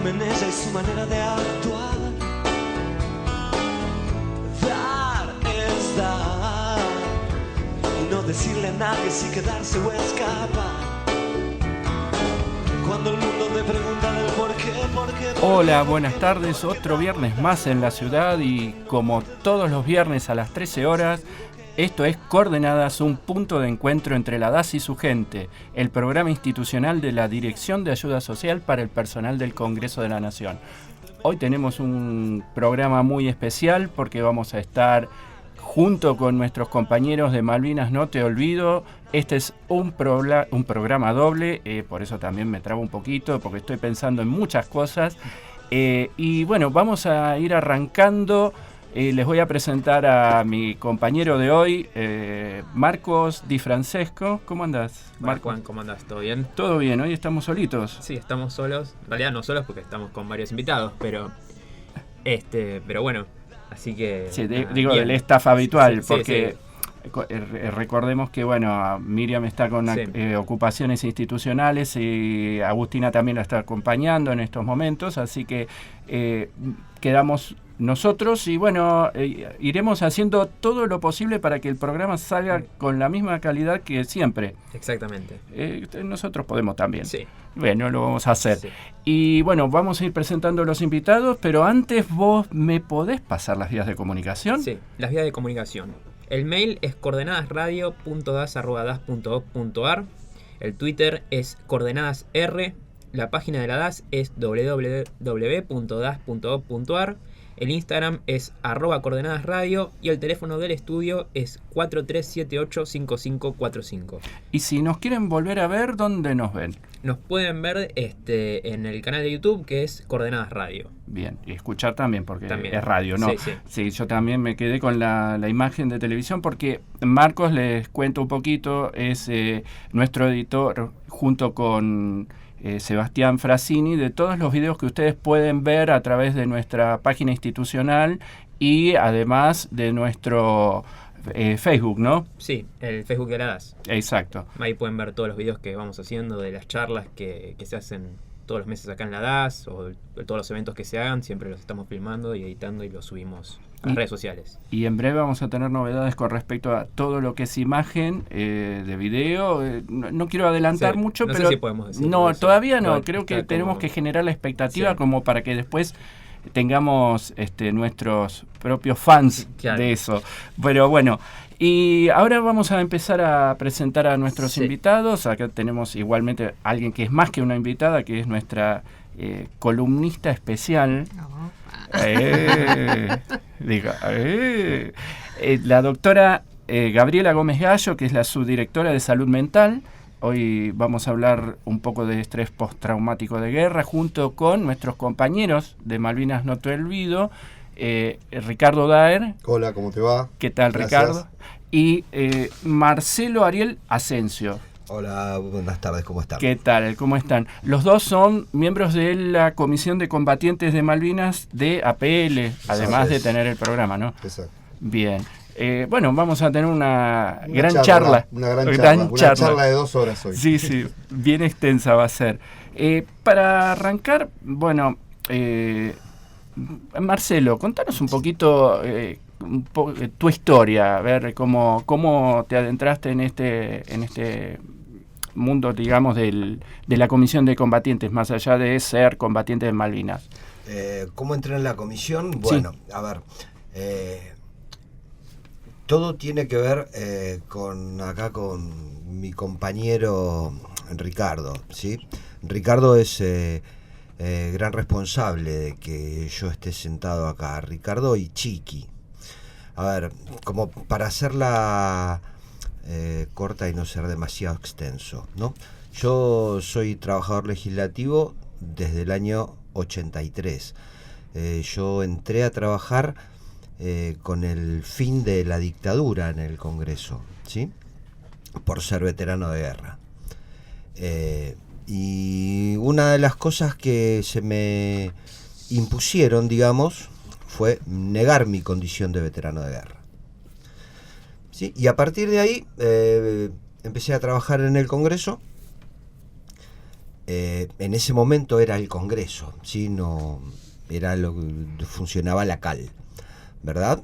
fijarme en ella y su manera de actuar. Dar es dar, y no decirle a nadie si quedarse o escapar. Cuando el mundo me pregunta del por qué. Hola, buenas tardes, otro viernes más en la ciudad y como todos los viernes a las 13 horas, esto es Coordenadas, un punto de encuentro entre la DAS y su gente, el programa institucional de la Dirección de Ayuda Social para el personal del Congreso de la Nación. Hoy tenemos un programa muy especial porque vamos a estar junto con nuestros compañeros de Malvinas No Te Olvido. Este es un programa doble, por eso también me trabo un poquito, porque estoy pensando en muchas cosas. Y bueno, vamos a ir arrancando. Les voy a presentar a mi compañero de hoy, Marcos Di Francesco. ¿Cómo andás, Marco? Juan, ¿cómo andás? ¿Todo bien? Todo bien, hoy estamos solitos. Sí, estamos solos. En realidad no solos porque estamos con varios invitados, pero bueno, así que... Sí, digo del staff habitual, sí, porque... Sí. Recordemos que bueno, Miriam está con ocupaciones institucionales y Agustina también la está acompañando en estos momentos, así que quedamos nosotros y bueno, iremos haciendo todo lo posible para que el programa salga con la misma calidad que siempre. Exactamente. Nosotros podemos también. Sí. Bueno, lo vamos a hacer. Sí. Y bueno, vamos a ir presentando a los invitados, pero antes vos me podés pasar las vías de comunicación. Sí, las vías de comunicación. El mail es coordenadasradio.das@das.gov.ar. El Twitter es coordenadasr. La página de la DAS es www.das.gov.ar. El Instagram es @coordenadasradio y el teléfono del estudio es 4378-5545. Y si nos quieren volver a ver, ¿dónde nos ven? Nos pueden ver en el canal de YouTube que es Coordenadas Radio. Bien, y escuchar también, porque también es radio, ¿no? Sí, sí. Sí, yo también me quedé con la imagen de televisión porque Marcos, les cuento un poquito, es nuestro editor junto con... Sebastián Frassini, de todos los videos que ustedes pueden ver a través de nuestra página institucional y además de nuestro Facebook, ¿no? Sí, el Facebook de la DAS. Exacto. Ahí pueden ver todos los videos que vamos haciendo, de las charlas que se hacen todos los meses acá en la DAS, o de todos los eventos que se hagan, siempre los estamos filmando y editando y los subimos a las redes sociales. Y en breve vamos a tener novedades con respecto a todo lo que es imagen de video. No quiero adelantar mucho, no pero... sé si podemos decir. No, todavía no. No, creo que tenemos que generar la expectativa, sí, como para que después tengamos nuestros propios fans, claro, de eso. Pero bueno, y ahora vamos a empezar a presentar a nuestros invitados. Acá tenemos igualmente alguien que es más que una invitada, que es nuestra columnista especial. La doctora Gabriela Gómez Gallo, que es la subdirectora de Salud Mental. Hoy vamos a hablar un poco de estrés postraumático de guerra junto con nuestros compañeros de Malvinas No Te Olvido, Ricardo Daer. Hola, ¿cómo te va? ¿Qué tal, Gracias. Ricardo? Y Marcelo Ariel Asensio. Hola, buenas tardes, ¿cómo están? ¿Qué tal? ¿Cómo están? Los dos son miembros de la Comisión de Combatientes de Malvinas de APL, además de tener el programa, ¿no? Exacto. Bien. Bueno, vamos a tener una gran charla. Una gran charla de 2 horas hoy. Sí, bien extensa va a ser. Para arrancar, bueno, Marcelo, contanos un poquito tu historia, a ver cómo te adentraste en este mundo, digamos, de la Comisión de Combatientes, más allá de ser combatiente de Malvinas. ¿Cómo entré en la comisión? Bueno, sí. A ver, todo tiene que ver con mi compañero Ricardo, ¿sí? Ricardo es gran responsable de que yo esté sentado acá, Ricardo y Chiqui. A ver, como para hacerla corta y no ser demasiado extenso, ¿no? Yo soy trabajador legislativo desde el año 83. Yo entré a trabajar con el fin de la dictadura en el Congreso, ¿sí? Por ser veterano de guerra. Y una de las cosas que se me impusieron, digamos, fue negar mi condición de veterano de guerra. ¿Sí? Y a partir de ahí empecé a trabajar en el Congreso En ese momento era el Congreso, ¿sí? No era lo que funcionaba la CAL, ¿verdad?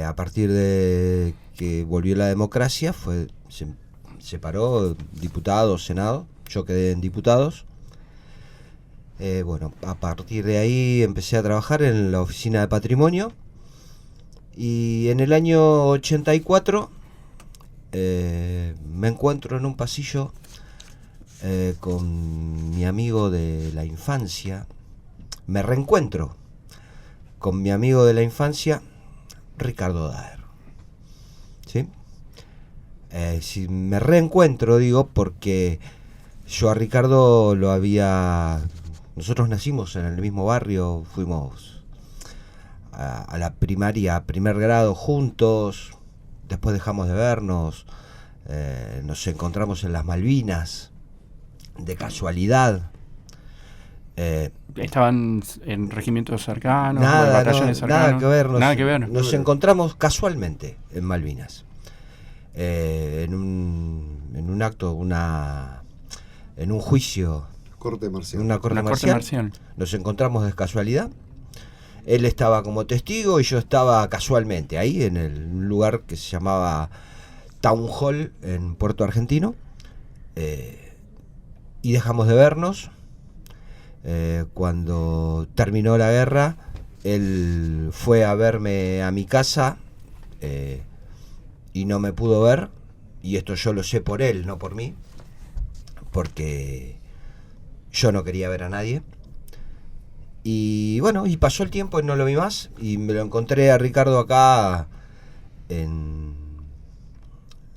A partir de que volvió la democracia, se separó diputados, Senado, yo quedé en diputados. Bueno, a partir de ahí empecé a trabajar en la oficina de patrimonio y en el año 84 me encuentro en un pasillo con mi amigo de la infancia. Me reencuentro con mi amigo de la infancia, Ricardo Daer. ¿Sí? Si me reencuentro, digo, porque yo a Ricardo lo había... Nosotros nacimos en el mismo barrio, fuimos a la primaria, primer grado juntos, después dejamos de vernos, nos encontramos en las Malvinas, de casualidad. ¿Estaban en regimientos cercanos, Nada, en batallones cercanos? nada que ver. Nos Nos encontramos casualmente en Malvinas. En un acto, en un juicio, Corte marcial. una corte marcial. Nos encontramos de casualidad. Él estaba como testigo y yo estaba casualmente ahí en el lugar que se llamaba Town Hall en Puerto Argentino. Y dejamos de vernos. Cuando terminó la guerra, él fue a verme a mi casa y no me pudo ver. Y esto yo lo sé por él, no por mí, porque yo no quería ver a nadie. Y bueno, y pasó el tiempo y no lo vi más. Y me lo encontré a Ricardo acá en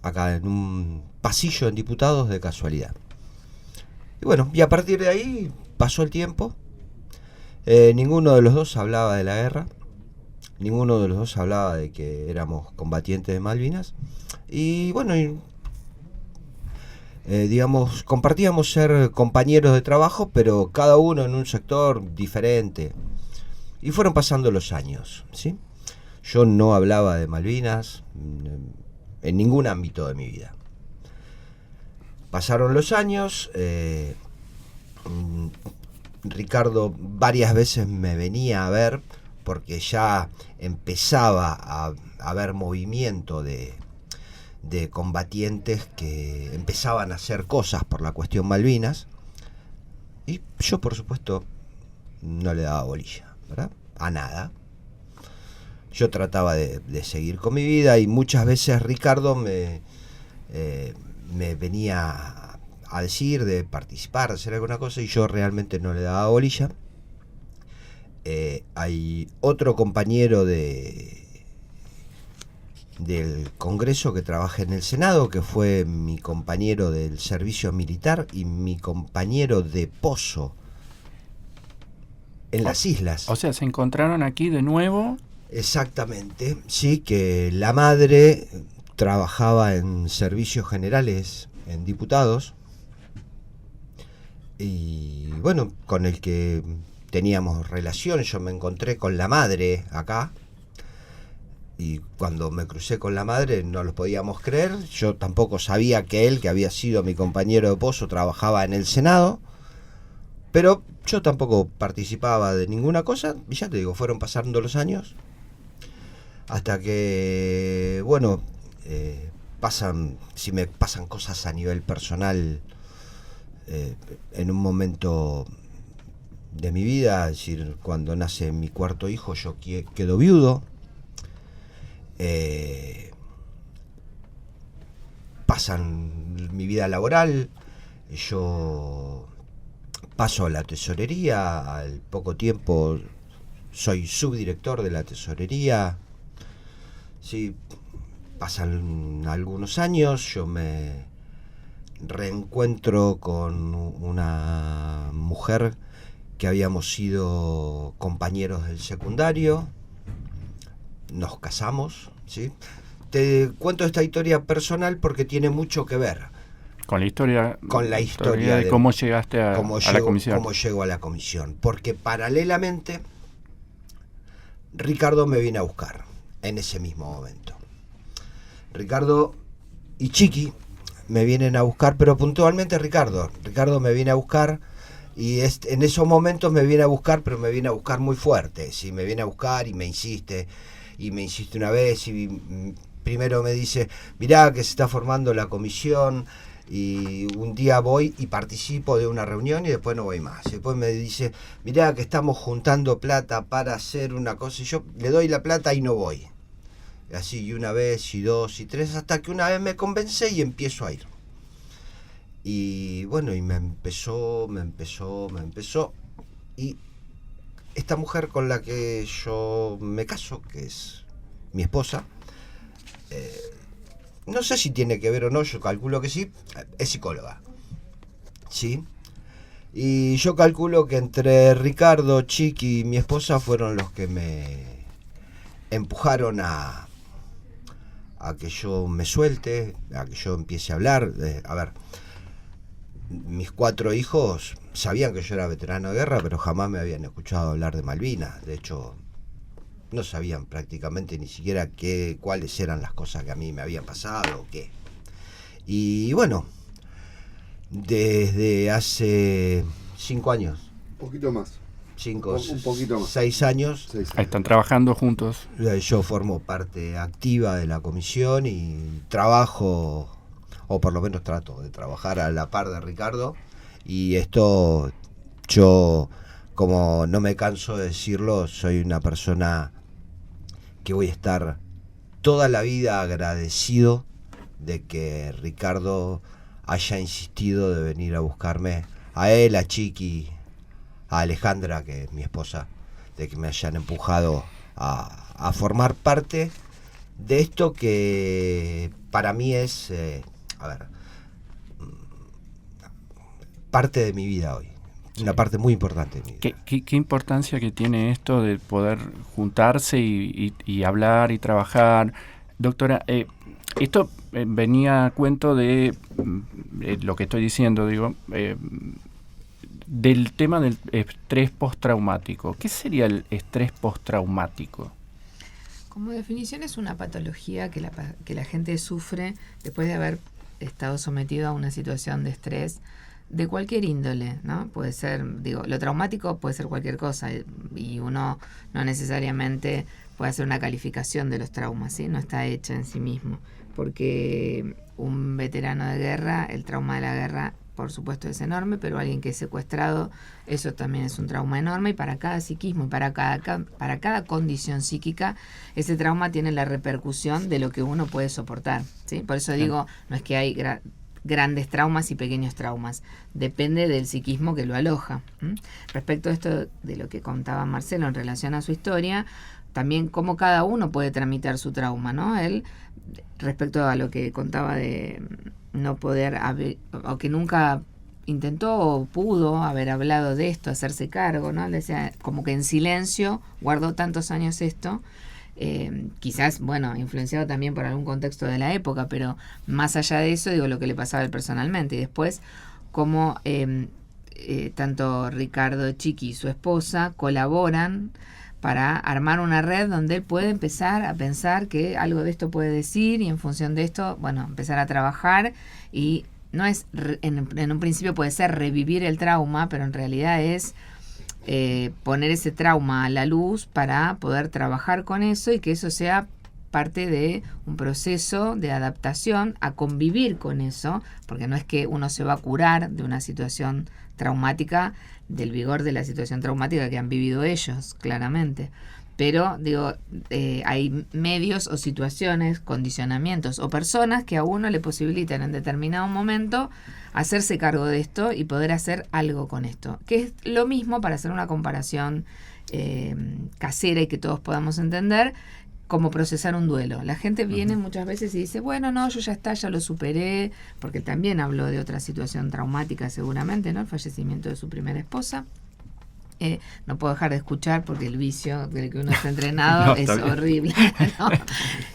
un pasillo en Diputados de casualidad. Y bueno, y a partir de ahí pasó el tiempo. Ninguno de los dos hablaba de la guerra. Ninguno de los dos hablaba de que éramos combatientes de Malvinas. Y bueno, digamos, compartíamos ser compañeros de trabajo, pero cada uno en un sector diferente. Y fueron pasando los años, ¿sí? Yo no hablaba de Malvinas en ningún ámbito de mi vida. Pasaron los años, Ricardo varias veces me venía a ver porque ya empezaba a haber movimiento de combatientes que empezaban a hacer cosas por la cuestión Malvinas, y yo por supuesto no le daba bolilla, ¿verdad? A nada. Yo trataba de seguir con mi vida y muchas veces Ricardo me venía a decir de participar, de hacer alguna cosa y yo realmente no le daba bolilla. Hay otro compañero del Congreso que trabaja en el Senado, que fue mi compañero del servicio militar y mi compañero de pozo en las islas. O sea, se encontraron aquí de nuevo. Exactamente, sí, que la madre trabajaba en servicios generales, en Diputados, y bueno, con el que teníamos relación. Yo me encontré con la madre acá, y cuando me crucé con la madre no lo podíamos creer. Yo tampoco sabía que él, que había sido mi compañero de pozo, trabajaba en el Senado, pero yo tampoco participaba de ninguna cosa, y ya te digo, fueron pasando los años, hasta que, bueno, si me pasan cosas a nivel personal, en un momento de mi vida, es decir, cuando nace mi cuarto hijo, yo quedo viudo. Pasan mi vida laboral, yo paso a la tesorería, al poco tiempo soy subdirector de la tesorería. Sí, pasan algunos años, yo me reencuentro con una mujer que habíamos sido compañeros del secundario, nos casamos, ¿sí? Te cuento esta historia personal porque tiene mucho que ver con la historia, de cómo llegaste a la comisión. Cómo llego a la comisión, porque paralelamente Ricardo me viene a buscar en ese mismo momento. Ricardo y Chiqui me vienen a buscar, pero puntualmente Ricardo me viene a buscar Y en esos momentos me viene a buscar, pero me viene a buscar muy fuerte. ¿Sí? Me viene a buscar y me insiste una vez. Y primero me dice, mirá que se está formando la comisión. Y un día voy y participo de una reunión y después no voy más. Y después me dice, mirá que estamos juntando plata para hacer una cosa. Y yo le doy la plata y no voy. Así, y una vez, y dos, y tres, hasta que una vez me convencé y empiezo a ir. Y bueno, y me empezó. Y esta mujer con la que yo me caso, que es mi esposa, no sé si tiene que ver o no, yo calculo que sí, es psicóloga. ¿Sí? Y yo calculo que entre Ricardo, Chiqui y mi esposa fueron los que me empujaron a que yo me suelte, a que yo empiece a hablar. A ver, mis 4 hijos sabían que yo era veterano de guerra, pero jamás me habían escuchado hablar de Malvinas. De hecho, no sabían prácticamente ni siquiera cuáles eran las cosas que a mí me habían pasado o qué. Y bueno, desde hace 5 años. Un poquito más. 5, un poquito más. 6 años. 6 años. Están trabajando juntos. Yo formo parte activa de la comisión y trabajo, o por lo menos trato de trabajar a la par de Ricardo. Y esto, yo, como no me canso de decirlo, soy una persona que voy a estar toda la vida agradecido de que Ricardo haya insistido de venir a buscarme, a él, a Chiqui, a Alejandra, que es mi esposa, de que me hayan empujado a formar parte de esto que para mí es, parte de mi vida hoy. Una parte muy importante de mi vida. ¿Qué importancia que tiene esto de poder juntarse y hablar y trabajar? Doctora, esto venía a cuento de lo que estoy diciendo, digo, del tema del estrés postraumático. ¿Qué sería el estrés postraumático? Como definición es una patología que la gente sufre después de haber estado sometido a una situación de estrés de cualquier índole, ¿no? Puede ser, lo traumático puede ser cualquier cosa y uno no necesariamente puede hacer una calificación de los traumas, ¿sí? No está hecha en sí mismo, porque un veterano de guerra, el trauma de la guerra, por supuesto, es enorme, pero alguien que es secuestrado, eso también es un trauma enorme, y para cada psiquismo y para cada condición psíquica, ese trauma tiene la repercusión de lo que uno puede soportar, ¿sí? Por eso digo, no es que hay grandes traumas y pequeños traumas, depende del psiquismo que lo aloja. Respecto a esto de lo que contaba Marcelo en relación a su historia, también cómo cada uno puede tramitar su trauma, ¿no? Él, respecto a lo que contaba de no poder haber, o que nunca intentó o pudo haber hablado de esto, hacerse cargo, ¿no? Decía, como que en silencio guardó tantos años esto. Quizás, bueno, influenciado también por algún contexto de la época, pero más allá de eso, lo que le pasaba a él personalmente. Y después, cómo tanto Ricardo Chiqui y su esposa colaboran para armar una red donde él puede empezar a pensar que algo de esto puede decir, y en función de esto, bueno, empezar a trabajar. Y no es, en un principio puede ser revivir el trauma, pero en realidad es poner ese trauma a la luz para poder trabajar con eso y que eso sea parte de un proceso de adaptación a convivir con eso, porque no es que uno se va a curar de una situación traumática, del vigor de la situación traumática que han vivido ellos, claramente. Pero, hay medios o situaciones, condicionamientos o personas que a uno le posibilitan en determinado momento hacerse cargo de esto y poder hacer algo con esto. Que es lo mismo, para hacer una comparación casera y que todos podamos entender, como procesar un duelo. La gente viene muchas veces y dice, bueno, no, yo ya lo superé, porque también habló de otra situación traumática seguramente, ¿no? El fallecimiento de su primera esposa. No puedo dejar de escuchar porque el vicio del que uno está entrenado no, es horrible, ¿no?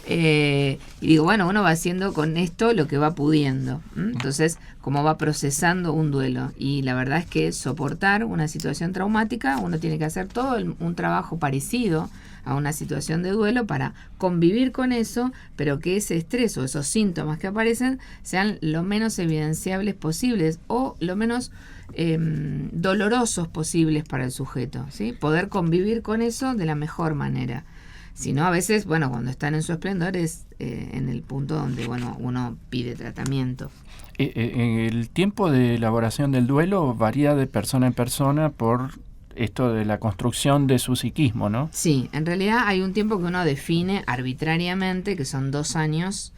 Y digo, bueno, uno va haciendo con esto lo que va pudiendo. Entonces, cómo va procesando un duelo. Y la verdad es que soportar una situación traumática, uno tiene que hacer todo un trabajo parecido a una situación de duelo para convivir con eso, pero que ese estrés o esos síntomas que aparecen sean lo menos evidenciables posibles, o lo menos dolorosos posibles para el sujeto, ¿sí? Poder convivir con eso de la mejor manera. Si no, a veces, bueno, cuando están en su esplendor es en el punto donde, bueno, uno pide tratamiento. El tiempo de elaboración del duelo varía de persona en persona por esto de la construcción de su psiquismo, ¿no? Sí, en realidad hay un tiempo que uno define arbitrariamente, que son 2 años,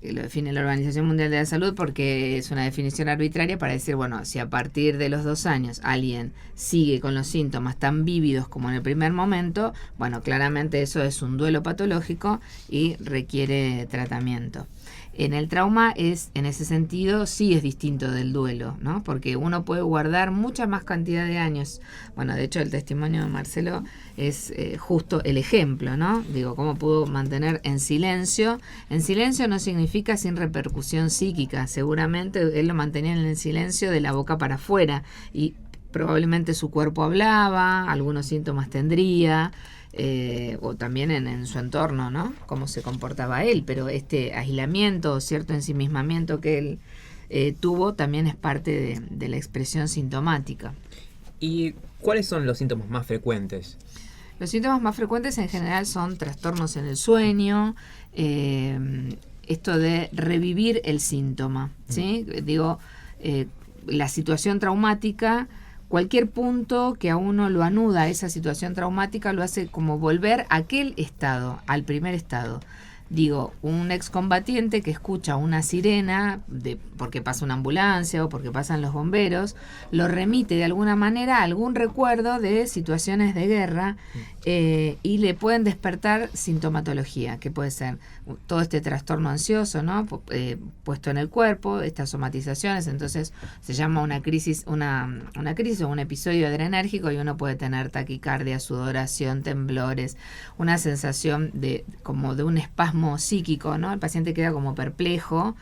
lo define la Organización Mundial de la Salud porque es una definición arbitraria para decir, bueno, si a partir de los 2 años alguien sigue con los síntomas tan vívidos como en el primer momento, bueno, claramente eso es un duelo patológico y requiere tratamiento. En el trauma en ese sentido, sí es distinto del duelo, ¿no? Porque uno puede guardar mucha más cantidad de años. Bueno, de hecho, el testimonio de Marcelo es justo el ejemplo, ¿no? Digo, cómo pudo mantener en silencio. En silencio no significa sin repercusión psíquica. Seguramente él lo mantenía en el silencio de la boca para afuera y probablemente su cuerpo hablaba, algunos síntomas tendría. O también en su entorno, ¿no? Cómo se comportaba él, pero este aislamiento o cierto ensimismamiento que él tuvo también es parte de la expresión sintomática. ¿Y cuáles son los síntomas más frecuentes? Los síntomas más frecuentes en general son trastornos en el sueño, esto de revivir el síntoma, ¿sí? Digo, la situación traumática. Cualquier punto que a uno lo anuda a esa situación traumática lo hace como volver a aquel estado, al primer estado. Digo, un excombatiente que escucha una sirena porque pasa una ambulancia o porque pasan los bomberos, lo remite de alguna manera a algún recuerdo de situaciones de guerra y le pueden despertar sintomatología, que puede ser todo este trastorno ansioso, ¿no? Puesto en el cuerpo, estas somatizaciones, entonces se llama una crisis o un episodio adrenérgico y uno puede tener taquicardia, sudoración, temblores, una sensación como de un espasmo psíquico, ¿no? El paciente queda como perplejo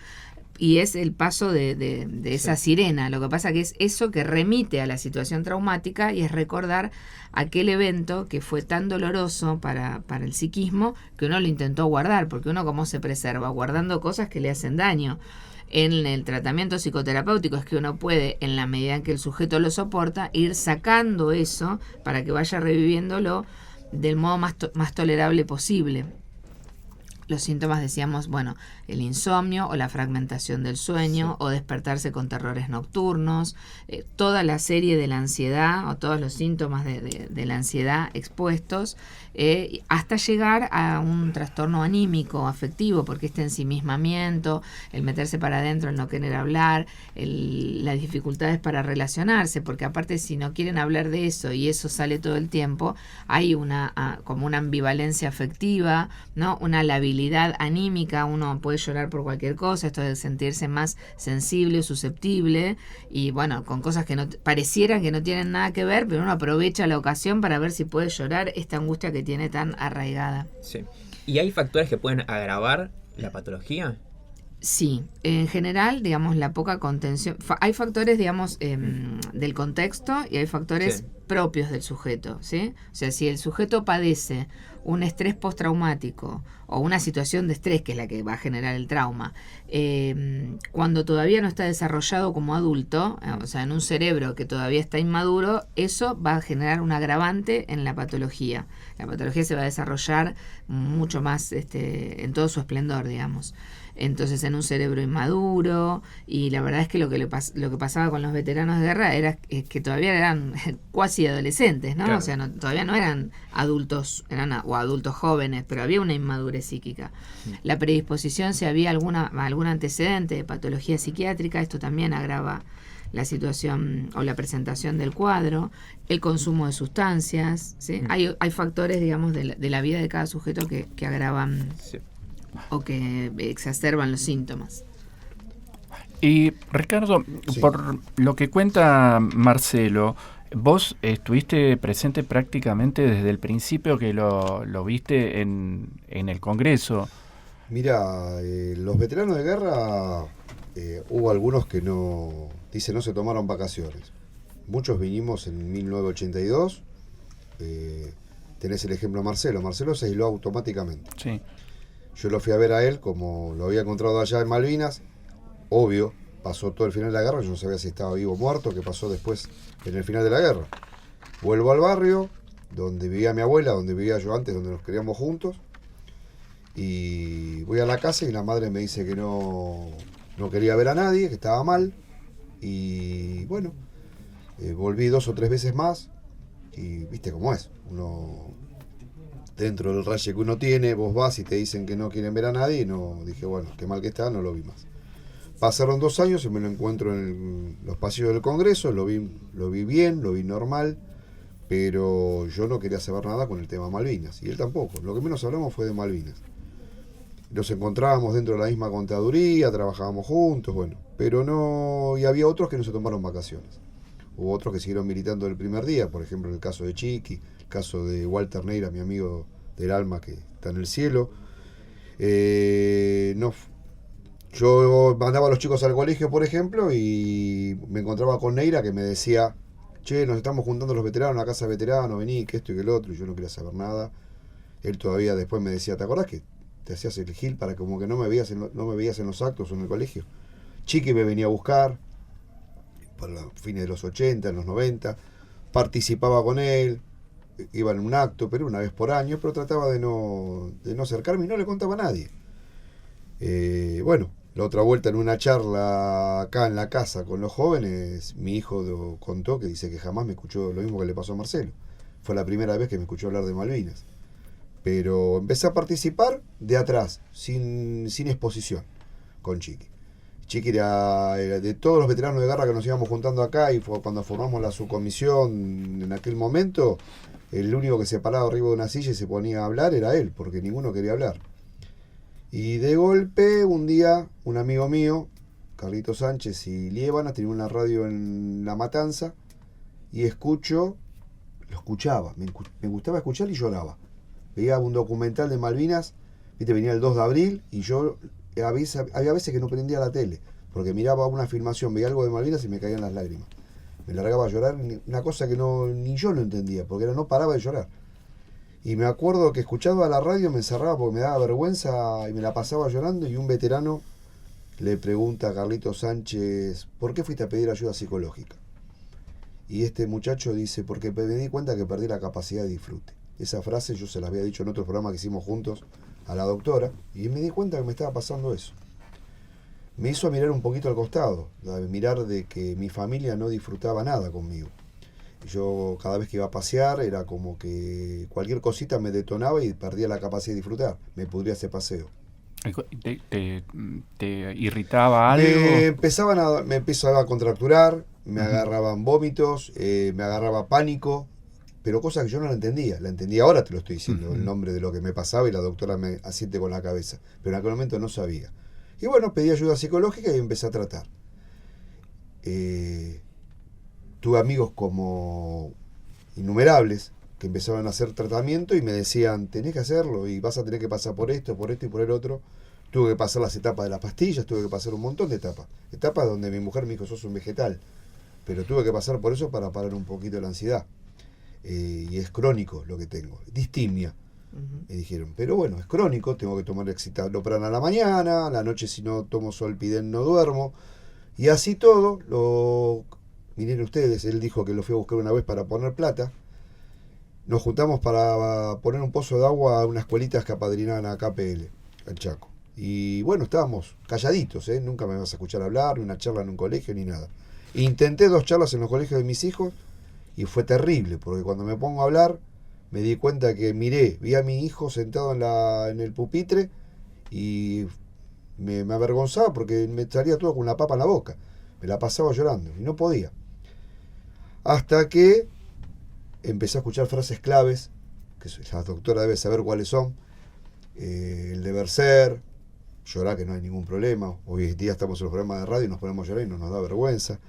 y es el paso de esa sirena. Lo que pasa que es eso que remite a la situación traumática y es recordar aquel evento que fue tan doloroso para el psiquismo que uno lo intentó guardar, porque uno cómo se preserva, guardando cosas que le hacen daño. En el tratamiento psicoterapéutico es que uno puede, en la medida en que el sujeto lo soporta, ir sacando eso para que vaya reviviéndolo del modo más tolerable posible. Los síntomas, decíamos, bueno, el insomnio o la fragmentación del sueño o despertarse con terrores nocturnos, toda la serie de la ansiedad o todos los síntomas de la ansiedad expuestos, hasta llegar a un trastorno anímico, afectivo, porque este ensimismamiento, el meterse para adentro, el no querer hablar, las dificultades para relacionarse, porque aparte si no quieren hablar de eso y eso sale todo el tiempo, hay como una ambivalencia afectiva, ¿no? Una labilidad anímica, uno puede llorar por cualquier cosa, esto de sentirse más sensible o susceptible y bueno, con cosas que no parecieran que no tienen nada que ver, pero uno aprovecha la ocasión para ver si puede llorar esta angustia que tiene tan arraigada. Sí. ¿Y hay factores que pueden agravar la patología? Sí, en general, digamos, la poca contención. Hay factores, digamos, del contexto y hay factores propios del sujeto, ¿sí? O sea, si el sujeto padece un estrés postraumático o una situación de estrés, que es la que va a generar el trauma, cuando todavía no está desarrollado como adulto, o sea, en un cerebro que todavía está inmaduro, eso va a generar un agravante en la patología. La patología se va a desarrollar mucho más en todo su esplendor, digamos. Entonces, en un cerebro inmaduro, y la verdad es que lo que pasaba con los veteranos de guerra era que todavía eran cuasi adolescentes, ¿no? Claro. O sea, todavía no eran adultos, o adultos jóvenes, pero había una inmadurez psíquica. La predisposición, si había algún antecedente de patología psiquiátrica, esto también agrava la situación o la presentación del cuadro, el consumo de sustancias, ¿sí? Hay factores, digamos, de la vida de cada sujeto que agravan o que exacerban los síntomas. Y Ricardo, por lo que cuenta Marcelo, vos estuviste presente prácticamente desde el principio que lo viste en el Congreso. Mira, los veteranos de guerra, hubo algunos que no se tomaron vacaciones. Muchos vinimos en 1982. Tenés el ejemplo de Marcelo. Marcelo se aisló automáticamente. Sí. Yo lo fui a ver a él, como lo había encontrado allá en Malvinas. Obvio, pasó todo el final de la guerra, yo no sabía si estaba vivo o muerto, qué pasó después en el final de la guerra. Vuelvo al barrio, donde vivía mi abuela, donde vivía yo antes, donde nos criamos juntos, y voy a la casa y la madre me dice que no quería ver a nadie, que estaba mal, y bueno, volví 2 o 3 veces más, y viste cómo es, uno dentro del raye que uno tiene, vos vas y te dicen que no quieren ver a nadie, y no, dije bueno, qué mal que está, no lo vi más. Pasaron 2 años y me lo encuentro en los pasillos del Congreso, lo vi bien, lo vi normal, pero yo no quería saber nada con el tema Malvinas, y él tampoco. Lo que menos hablamos fue de Malvinas. Nos encontrábamos dentro de la misma contaduría, trabajábamos juntos, bueno, pero no, y había otros que no se tomaron vacaciones. Hubo otros que siguieron militando el primer día, por ejemplo el caso de Chiqui, el caso de Walter Neira, mi amigo del alma que está en el cielo. Yo mandaba a los chicos al colegio, por ejemplo, y me encontraba con Neira que me decía, che, nos estamos juntando los veteranos en la casa de veteranos, vení, que esto y que el otro, y yo no quería saber nada. Él todavía después me decía, ¿te acordás que te hacías el gil para que como que no me veías en los actos o en el colegio? Chiqui me venía a buscar, para los fines de los 80, en los 90, participaba con él, iba en un acto, pero una vez por año, pero trataba de no acercarme y no le contaba a nadie. Bueno, la otra vuelta en una charla acá en la casa con los jóvenes, mi hijo contó que dice que jamás me escuchó lo mismo que le pasó a Marcelo. Fue la primera vez que me escuchó hablar de Malvinas. Pero empecé a participar de atrás, sin exposición, con Chiqui. Chiqui era de todos los veteranos de guerra que nos íbamos juntando acá, y cuando formamos la subcomisión en aquel momento, el único que se paraba arriba de una silla y se ponía a hablar era él, porque ninguno quería hablar. Y de golpe, un día, un amigo mío, Carlito Sánchez y Liébana, tenía una radio en La Matanza, y lo escuchaba, me gustaba escuchar y lloraba. Veía un documental de Malvinas, viste, venía el 2 de abril, y yo había veces que no prendía la tele, porque miraba una filmación, veía algo de Malvinas y me caían las lágrimas. Me largaba a llorar, una cosa que ni yo lo entendía, porque no paraba de llorar. Y me acuerdo que escuchaba la radio, me encerraba porque me daba vergüenza y me la pasaba llorando, y un veterano le pregunta a Carlito Sánchez, ¿por qué fuiste a pedir ayuda psicológica? Y este muchacho dice, porque me di cuenta que perdí la capacidad de disfrute. Esa frase yo se la había dicho en otro programa que hicimos juntos a la doctora, y me di cuenta que me estaba pasando eso. Me hizo mirar un poquito al costado, mirar de que mi familia no disfrutaba nada conmigo. Yo cada vez que iba a pasear era como que cualquier cosita me detonaba y perdía la capacidad de disfrutar, me pudría ese paseo. ¿Te irritaba algo? Me empezaba a contracturar, me agarraban vómitos, me agarraba pánico, pero cosas que yo no la entendía ahora, te lo estoy diciendo, el nombre de lo que me pasaba, y la doctora me asiente con la cabeza, pero en aquel momento no sabía. Y bueno, pedí ayuda psicológica y empecé a tratar. Tuve amigos como innumerables que empezaban a hacer tratamiento y me decían, tenés que hacerlo y vas a tener que pasar por esto y por el otro. Tuve que pasar las etapas de las pastillas, tuve que pasar un montón de etapas. Etapas donde mi mujer me dijo, sos un vegetal. Pero tuve que pasar por eso para parar un poquito la ansiedad. Y es crónico lo que tengo. Distimia, me dijeron. Pero bueno, es crónico, tengo que tomar citalopram a la mañana, a la noche si no tomo Zolpidem no duermo. Y así todo, miren ustedes, él dijo que lo fui a buscar una vez para poner plata. Nos juntamos para poner un pozo de agua a unas escuelitas que apadrinaban a KPL, al Chaco. Y bueno, estábamos calladitos, nunca me vas a escuchar hablar, ni una charla en un colegio, ni nada. Intenté 2 charlas en los colegios de mis hijos y fue terrible, porque cuando me pongo a hablar, me di cuenta que vi a mi hijo sentado en el pupitre y me avergonzaba porque me salía todo con una papa en la boca. Me la pasaba llorando y no podía. Hasta que empecé a escuchar frases claves, que la doctora debe saber cuáles son. El deber ser, llorar que no hay ningún problema. Hoy en día estamos en los programas de radio y nos ponemos a llorar y no nos da vergüenza.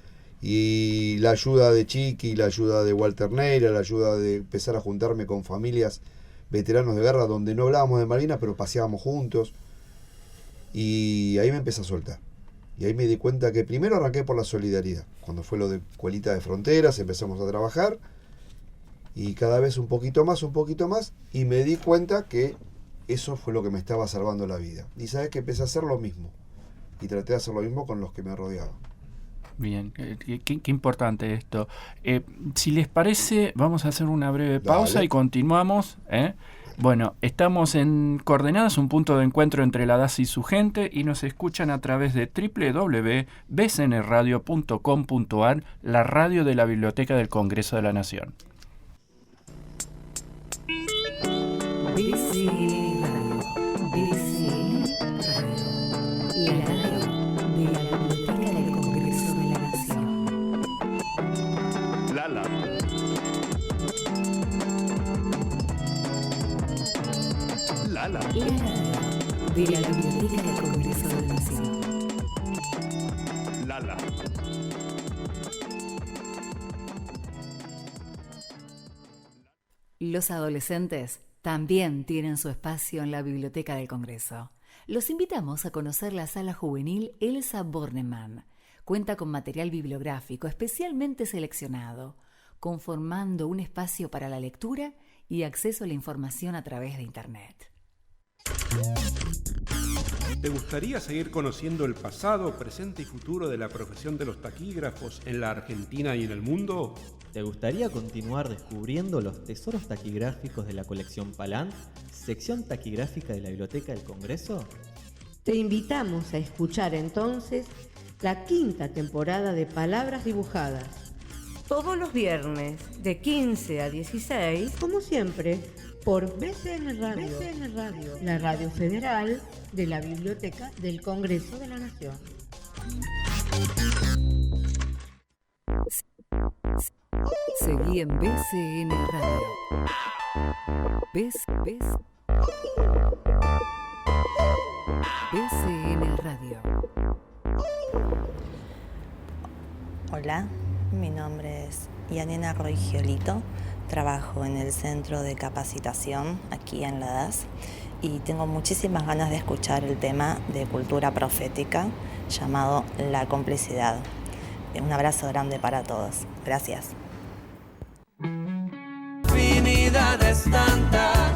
Y la ayuda de Chiqui, la ayuda de Walter Neira, la ayuda de empezar a juntarme con familias veteranos de guerra donde no hablábamos de Malvinas, pero paseábamos juntos. Y ahí me empecé a soltar. Y ahí me di cuenta que primero arranqué por la solidaridad. Cuando fue lo de Escuelita de Fronteras, empezamos a trabajar. Y cada vez un poquito más, y me di cuenta que eso fue lo que me estaba salvando la vida. Y sabes que empecé a hacer lo mismo. Y traté de hacer lo mismo con los que me rodeaban. Bien, qué importante esto. Si les parece, vamos a hacer una breve pausa. Dale. Y continuamos. Bueno, estamos en Coordenadas, un punto de encuentro entre la DAS y su gente, y nos escuchan a través de www.bcnradio.com.ar, la radio de la Biblioteca del Congreso de la Nación. La radio de la Biblioteca del Congreso de la Nación. Lala. Los adolescentes también tienen su espacio en la Biblioteca del Congreso. Los invitamos a conocer la sala juvenil Elsa Bornemann. Cuenta con material bibliográfico especialmente seleccionado, conformando un espacio para la lectura y acceso a la información a través de Internet. ¿Te gustaría seguir conociendo el pasado, presente y futuro de la profesión de los taquígrafos en la Argentina y en el mundo? ¿Te gustaría continuar descubriendo los tesoros taquigráficos de la colección Palant, sección taquigráfica de la Biblioteca del Congreso? Te invitamos a escuchar entonces la 5ª temporada de Palabras Dibujadas. Todos los viernes, de 15 a 16, como siempre, por BCN Radio, la radio federal de la Biblioteca del Congreso de la Nación. Seguí en BCN Radio. BCN Radio. Hola, mi nombre es Yanina Roy Giolito. Trabajo en el Centro de Capacitación aquí en la DAS y tengo muchísimas ganas de escuchar el tema de cultura profética llamado La Complicidad. Un abrazo grande para todos. Gracias. Infinidad es tanta,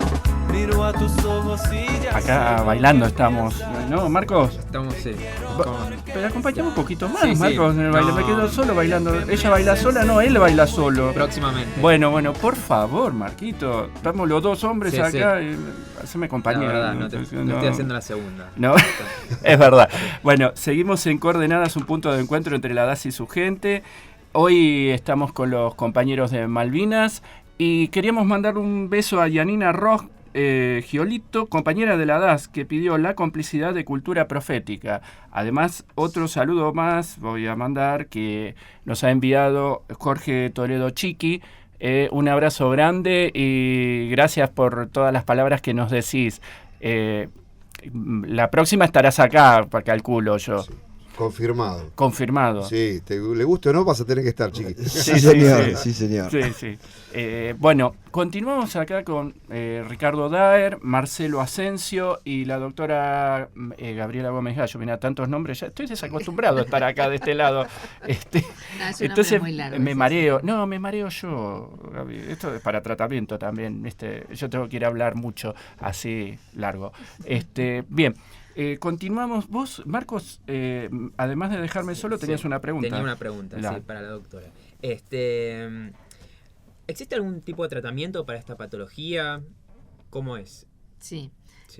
miro a tus ojos y ya acá bailando estamos, ¿no, Marcos? Estamos, sí. Pero acompañame un poquito más, sí, Marcos, en el baile. Me quedo solo bailando. ¿Ella baila sola? No, él baila solo. Próximamente. Bueno, por favor, Marquito. Estamos los dos hombres acá. Sí. Haceme compañía. La verdad, no estoy haciendo la segunda. No, es verdad. Bueno, seguimos en Coordenadas, un punto de encuentro entre la DAS y su gente. Hoy estamos con los compañeros de Malvinas y queríamos mandar un beso a Yanina Roch Giolito, compañera de la DAS, que pidió la complicidad de cultura profética. Además, otro saludo más voy a mandar que nos ha enviado Jorge Toledo Chiqui. Un abrazo grande y gracias por todas las palabras que nos decís. La próxima estarás acá, calculo yo. Sí. Confirmado. Confirmado. Sí, le guste o no, vas a tener que estar, Chiqui. Sí, señor. Sí, señor. Sí. Bueno, continuamos acá con Ricardo Daer, Marcelo Asensio y la doctora Gabriela Gómez Gallo. Mira, tantos nombres, ya estoy desacostumbrado a estar acá de este lado. Entonces muy largo, me mareo. No, me mareo yo, Gaby. Esto es para tratamiento también. Yo tengo que ir a hablar mucho así largo. Bien. Continuamos. Vos, Marcos, además de dejarme solo, tenías una pregunta. Tenía una pregunta, sí, para la doctora. ¿Existe algún tipo de tratamiento para esta patología? ¿Cómo es? Sí.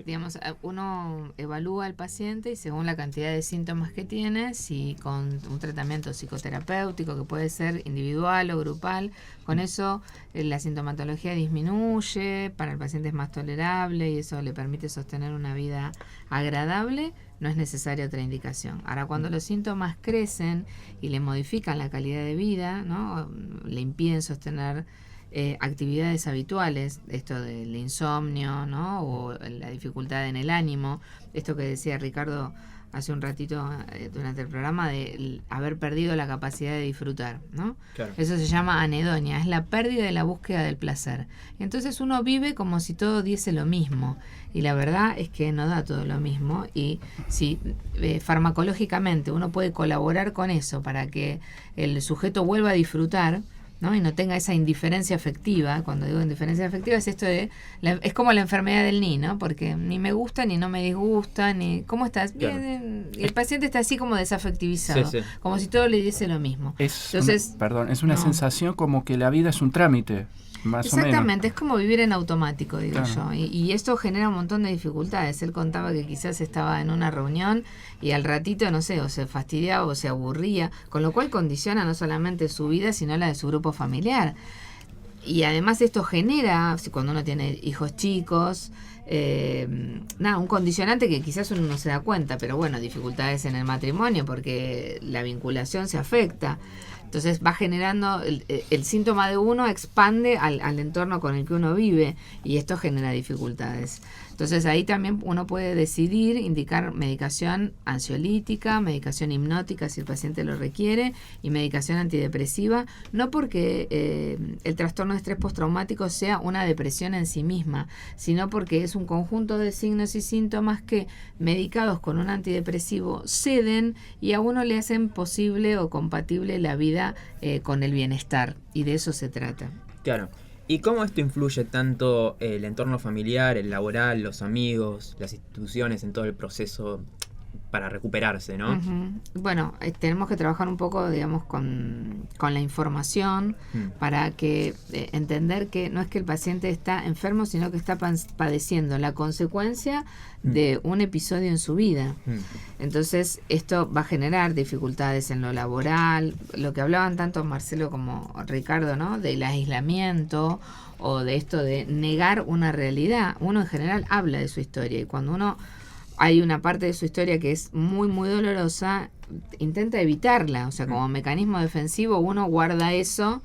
Digamos, uno evalúa al paciente y según la cantidad de síntomas que tiene, si con un tratamiento psicoterapéutico que puede ser individual o grupal, con eso la sintomatología disminuye, para el paciente es más tolerable y eso le permite sostener una vida agradable, no es necesaria otra indicación. Ahora, cuando los síntomas crecen y le modifican la calidad de vida, ¿no? Le impiden sostener actividades habituales, esto del insomnio, ¿no? O la dificultad en el ánimo, esto que decía Ricardo hace un ratito durante el programa de haber perdido la capacidad de disfrutar, ¿no? Claro. Eso se llama anedonia, es la pérdida de la búsqueda del placer. Entonces uno vive como si todo diese lo mismo y la verdad es que no da todo lo mismo y si farmacológicamente uno puede colaborar con eso para que el sujeto vuelva a disfrutar, ¿no? Y no tenga esa indiferencia afectiva. Cuando digo indiferencia afectiva es esto de, es como la enfermedad del ni, ¿no? Porque ni me gusta, ni no me disgusta, ni ¿cómo estás? Claro. Bien. Y el paciente está así como desafectivizado, Sí, sí. como si todo le diese lo mismo. Entonces, Es una no. sensación como que la vida es un trámite, más o menos. Exactamente, es como vivir en automático, digo Claro. yo. Y esto genera un montón de dificultades. Él contaba que quizás estaba en una reunión y al ratito, no sé, o se fastidiaba o se aburría, con lo cual condiciona no solamente su vida, sino la de su grupo familiar. Y además esto genera, cuando uno tiene hijos chicos, un condicionante que quizás uno no se da cuenta, pero bueno, dificultades en el matrimonio porque la vinculación se afecta. Entonces va generando, el síntoma de uno expande al entorno con el que uno vive y esto genera dificultades. Entonces ahí también uno puede decidir indicar medicación ansiolítica, medicación hipnótica si el paciente lo requiere y medicación antidepresiva, no porque el trastorno de estrés postraumático sea una depresión en sí misma, sino porque es un conjunto de signos y síntomas que medicados con un antidepresivo ceden y a uno le hacen posible o compatible la vida con el bienestar, y de eso se trata. Claro. ¿Y cómo esto influye tanto el entorno familiar, el laboral, los amigos, las instituciones en todo el proceso para recuperarse, ¿no? Uh-huh. Bueno, tenemos que trabajar un poco, digamos, con la información para que entender que no es que el paciente está enfermo, sino que está padeciendo la consecuencia de un episodio en su vida. Entonces, esto va a generar dificultades en lo laboral, lo que hablaban tanto Marcelo como Ricardo, ¿no? Del aislamiento o de esto de negar una realidad. Uno en general habla de su historia y cuando uno hay una parte de su historia que es muy, muy dolorosa, intenta evitarla. O sea, como mecanismo defensivo uno guarda eso,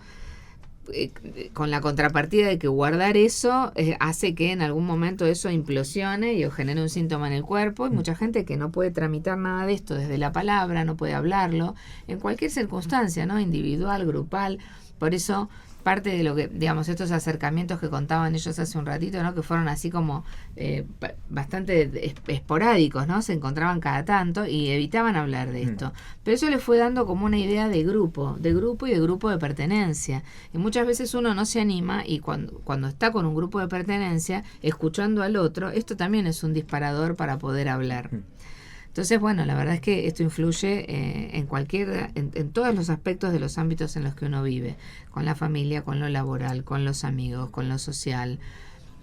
con la contrapartida de que guardar eso hace que en algún momento eso implosione y o genere un síntoma en el cuerpo. Y mucha gente que no puede tramitar nada de esto desde la palabra, no puede hablarlo, en cualquier circunstancia, ¿no? Individual, grupal. Por eso parte de lo que, digamos, estos acercamientos que contaban ellos hace un ratito, ¿no? Que fueron así como bastante esporádicos, ¿no? Se encontraban cada tanto y evitaban hablar de esto. Pero eso les fue dando como una idea de grupo y de grupo de pertenencia. Y muchas veces uno no se anima y cuando está con un grupo de pertenencia, escuchando al otro, esto también es un disparador para poder hablar. Entonces, bueno, la verdad es que esto influye en todos los aspectos de los ámbitos en los que uno vive, con la familia, con lo laboral, con los amigos, con lo social,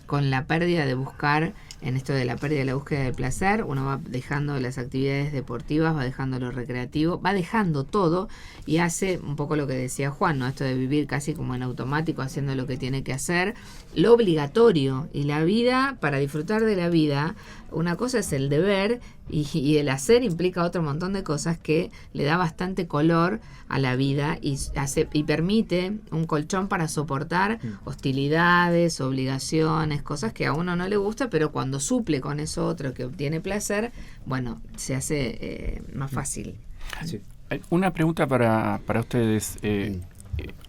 con la pérdida de buscar, en esto de la pérdida de la búsqueda del placer, uno va dejando las actividades deportivas, va dejando lo recreativo, va dejando todo y hace un poco lo que decía Juan, ¿no? Esto de vivir casi como en automático, haciendo lo que tiene que hacer, lo obligatorio. Y la vida, para disfrutar de la vida, una cosa es el deber y el hacer implica otro montón de cosas que le da bastante color a la vida y permite un colchón para soportar hostilidades, obligaciones, cosas que a uno no le gusta, pero cuando suple con eso otro que obtiene placer, bueno, se hace más fácil. Sí. Una pregunta para ustedes.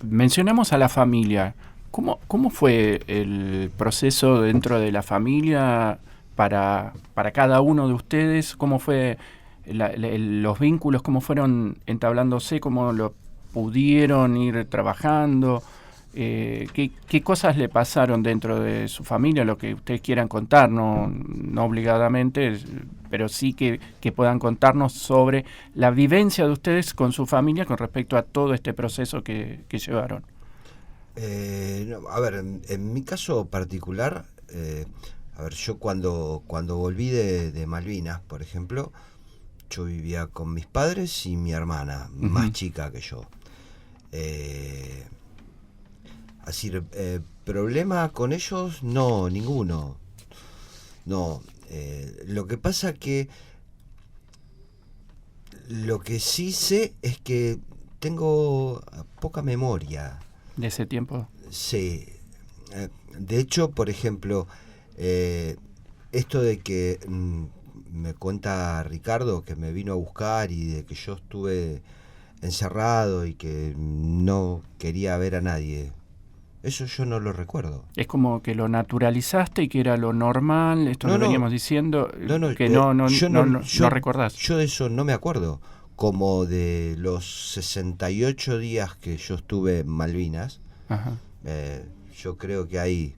Mencionamos a la familia. ¿Cómo fue el proceso dentro de la familia para cada uno de ustedes? ¿Cómo fue los vínculos? ¿Cómo fueron entablándose? ¿Cómo lo pudieron ir trabajando? ¿Qué cosas le pasaron dentro de su familia? Lo que ustedes quieran contar, no obligadamente, pero sí que puedan contarnos sobre la vivencia de ustedes con su familia con respecto a todo este proceso que llevaron. A ver, en mi caso particular, yo cuando volví de Malvinas, por ejemplo, yo vivía con mis padres y mi hermana, más chica que yo. Así, problema con ellos, no, ninguno. No, lo que pasa que lo que sí sé es que tengo poca memoria. ¿De ese tiempo? Sí. De hecho, por ejemplo, esto de que me cuenta Ricardo que me vino a buscar y de que yo estuve encerrado y que no quería ver a nadie, eso yo no lo recuerdo. Es como que lo naturalizaste y que era lo normal, esto lo veníamos diciendo, que no recordás. Yo de eso no me acuerdo. Como de los 68 días que yo estuve en Malvinas, Ajá. Yo creo que hay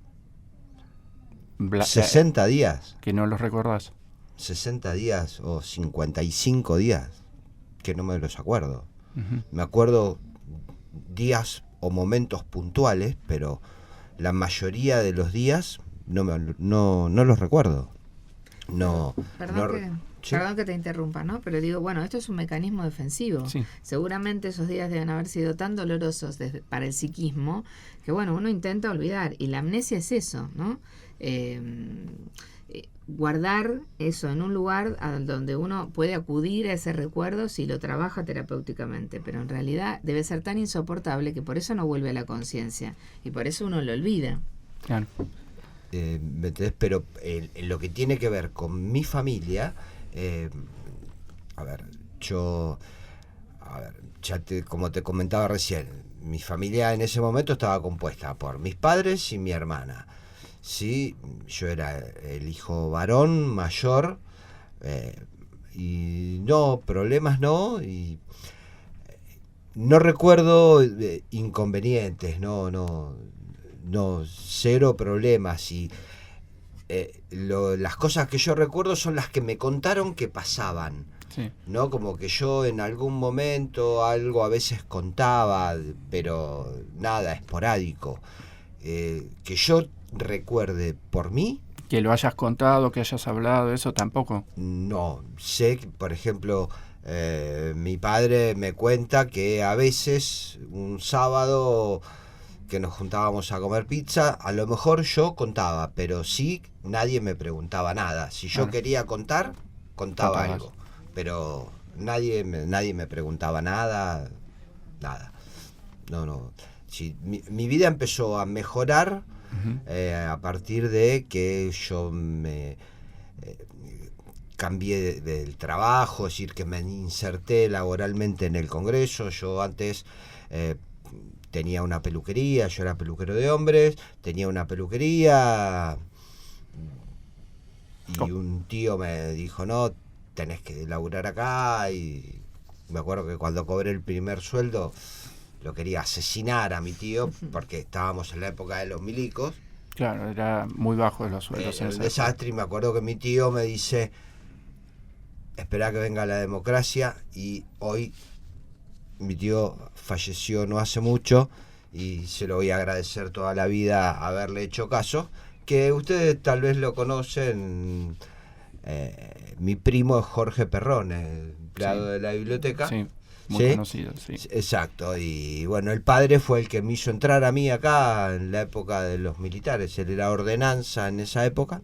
60 días. Que no los recordás. 60 días o 55 días que no me los acuerdo. Uh-huh. Me acuerdo días o momentos puntuales, pero la mayoría de los días no los recuerdo. Perdón que te interrumpa, ¿no? Pero digo, bueno, esto es un mecanismo defensivo. Sí. Seguramente esos días deben haber sido tan dolorosos para el psiquismo que, bueno, uno intenta olvidar. Y la amnesia es eso, ¿no? Guardar eso en un lugar donde uno puede acudir a ese recuerdo si lo trabaja terapéuticamente, pero en realidad debe ser tan insoportable que por eso no vuelve a la conciencia y por eso uno lo olvida. Claro. Pero lo que tiene que ver con mi familia, como te comentaba recién, mi familia en ese momento estaba compuesta por mis padres y mi hermana. Sí, yo era el hijo varón mayor, y no, problemas no, y no recuerdo inconvenientes, no, cero problemas, y las cosas que yo recuerdo son las que me contaron que pasaban. Sí. ¿No? Como que yo en algún momento algo a veces contaba, pero nada, esporádico. Que yo recuerde por mí. Que lo hayas contado, que hayas hablado, eso tampoco. No, sé que, por ejemplo, mi padre me cuenta que a veces un sábado que nos juntábamos a comer pizza, a lo mejor yo contaba, pero sí nadie me preguntaba nada. Si yo quería contar, contaba algo. Pero nadie me preguntaba nada. No. Sí, mi vida empezó a mejorar a partir de que yo me cambié del trabajo, es decir, que me inserté laboralmente en el Congreso. Yo antes tenía una peluquería, yo era peluquero de hombres, tenía una peluquería y un tío me dijo, no, tenés que laburar acá, y me acuerdo que cuando cobré el primer sueldo lo quería asesinar a mi tío porque estábamos en la época de los milicos. Claro, era muy bajo de los sueldos. Un desastre, y me acuerdo que mi tío me dice, espera que venga la democracia, y hoy mi tío falleció no hace mucho y se lo voy a agradecer toda la vida haberle hecho caso, que ustedes tal vez lo conocen. Mi primo es Jorge Perrón, el empleado de la biblioteca. Sí, muy conocido, sí. Exacto, y bueno, el padre fue el que me hizo entrar a mí acá en la época de los militares. Él era ordenanza en esa época,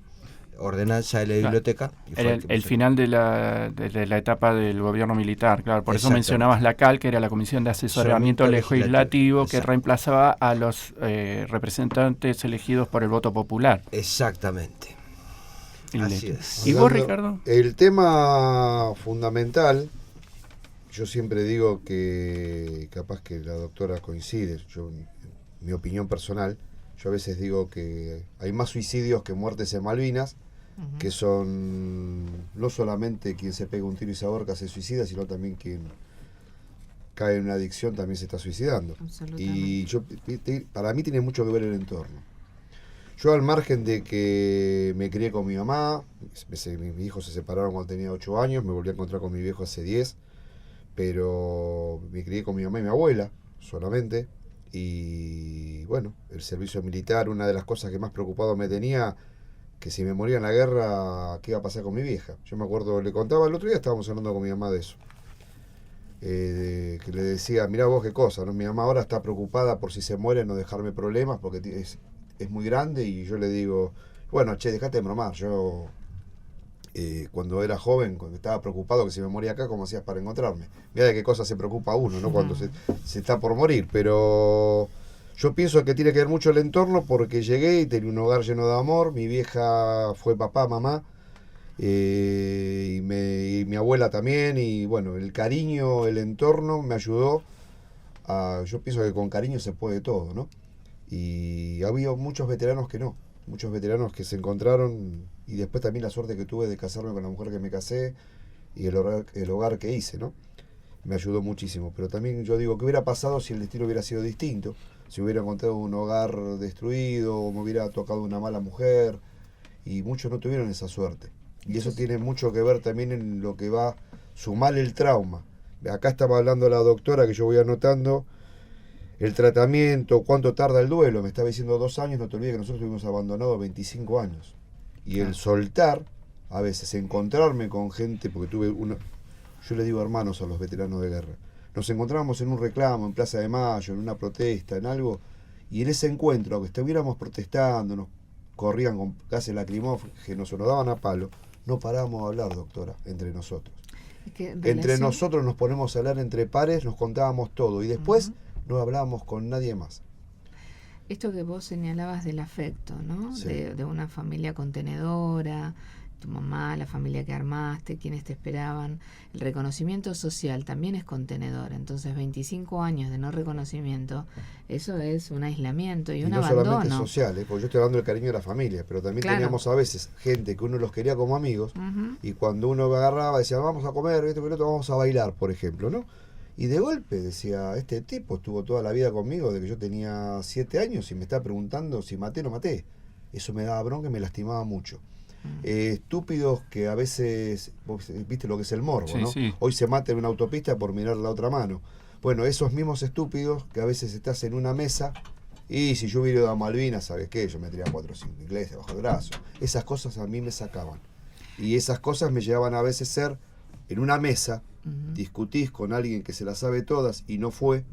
ordenanza de la biblioteca. Era el final de la etapa del gobierno militar, claro. Por eso mencionabas la CAL, que era la Comisión de Asesoramiento Legislativo, que reemplazaba a los representantes elegidos por el voto popular. Exactamente. Así es. ¿Y vos, Ricardo? El tema fundamental, yo siempre digo que, capaz que la doctora coincide, mi opinión personal, yo a veces digo que hay más suicidios que muertes en Malvinas, que son no solamente quien se pega un tiro y se ahorca se suicida, sino también quien cae en una adicción también se está suicidando. Y para mí tiene mucho que ver el entorno. Yo, al margen de que me crié con mi mamá, mis hijos se separaron cuando tenía 8 años, me volví a encontrar con mi viejo hace 10, pero me crié con mi mamá y mi abuela solamente. Y bueno, el servicio militar, una de las cosas que más preocupado me tenía, que si me moría en la guerra, ¿qué iba a pasar con mi vieja? Yo me acuerdo, le contaba el otro día, estábamos hablando con mi mamá de eso. Que le decía, mirá vos qué cosa, ¿no? Mi mamá ahora está preocupada por si se muere no dejarme problemas, porque es muy grande, y yo le digo, bueno, che, dejate de bromar. Yo cuando era joven, cuando estaba preocupado que si me moría acá, ¿cómo hacías para encontrarme? Mirá de qué cosa se preocupa uno, ¿no? Cuando se está por morir. Pero yo pienso que tiene que ver mucho el entorno, porque llegué y tenía un hogar lleno de amor. Mi vieja fue papá, mamá, y mi abuela también, y bueno, el cariño, el entorno me ayudó yo pienso que con cariño se puede todo, ¿no? Y había muchos veteranos que no, muchos veteranos que se encontraron, y después también la suerte que tuve de casarme con la mujer que me casé, y el hogar que hice, ¿no? Me ayudó muchísimo. Pero también yo digo, ¿qué hubiera pasado si el destino hubiera sido distinto? si me hubiera encontrado un hogar destruido o me hubiera tocado una mala mujer, y muchos no tuvieron esa suerte. Y eso tiene mucho que ver también en lo que va a sumar el trauma. Acá estaba hablando la doctora, que yo voy anotando, el tratamiento, cuánto tarda el duelo. Me estaba diciendo 2 años, no te olvides que nosotros estuvimos abandonados 25 años. Y el soltar, a veces encontrarme con gente, porque yo le digo hermanos a los veteranos de guerra, nos encontrábamos en un reclamo, en Plaza de Mayo, en una protesta, en algo, y en ese encuentro, aunque estuviéramos protestando, nos corrían con gases lacrimógenos o nos daban a palo, no parábamos de hablar, doctora, entre nosotros. Entre nosotros nos ponemos a hablar entre pares, nos contábamos todo, y después no hablábamos con nadie más. Esto que vos señalabas del afecto, ¿no? Sí. De una familia contenedora, tu mamá, la familia que armaste, quienes te esperaban. El reconocimiento social también es contenedor. Entonces, 25 años de no reconocimiento, eso es un aislamiento y un no abandono. Solamente social, porque yo estoy hablando del cariño de la familia, pero también teníamos a veces gente que uno los quería como amigos, y cuando uno agarraba decía, vamos a comer, esto, vamos a bailar, por ejemplo, ¿no? Y de golpe decía, este tipo estuvo toda la vida conmigo desde que yo tenía 7 años y me está preguntando si maté o no maté. Eso me daba bronca y me lastimaba mucho. Estúpidos que a veces, vos viste lo que es el morbo, sí, ¿no? Sí. Hoy se mata en una autopista por mirar la otra mano. Bueno, esos mismos estúpidos que a veces estás en una mesa y si yo hubiera ido a Malvinas, ¿sabes qué? Yo me tiraba 4 o 5 ingleses bajo el brazo. Esas cosas a mí me sacaban. Y esas cosas me llevaban a veces ser en una mesa, discutís con alguien que se las sabe todas y no fue.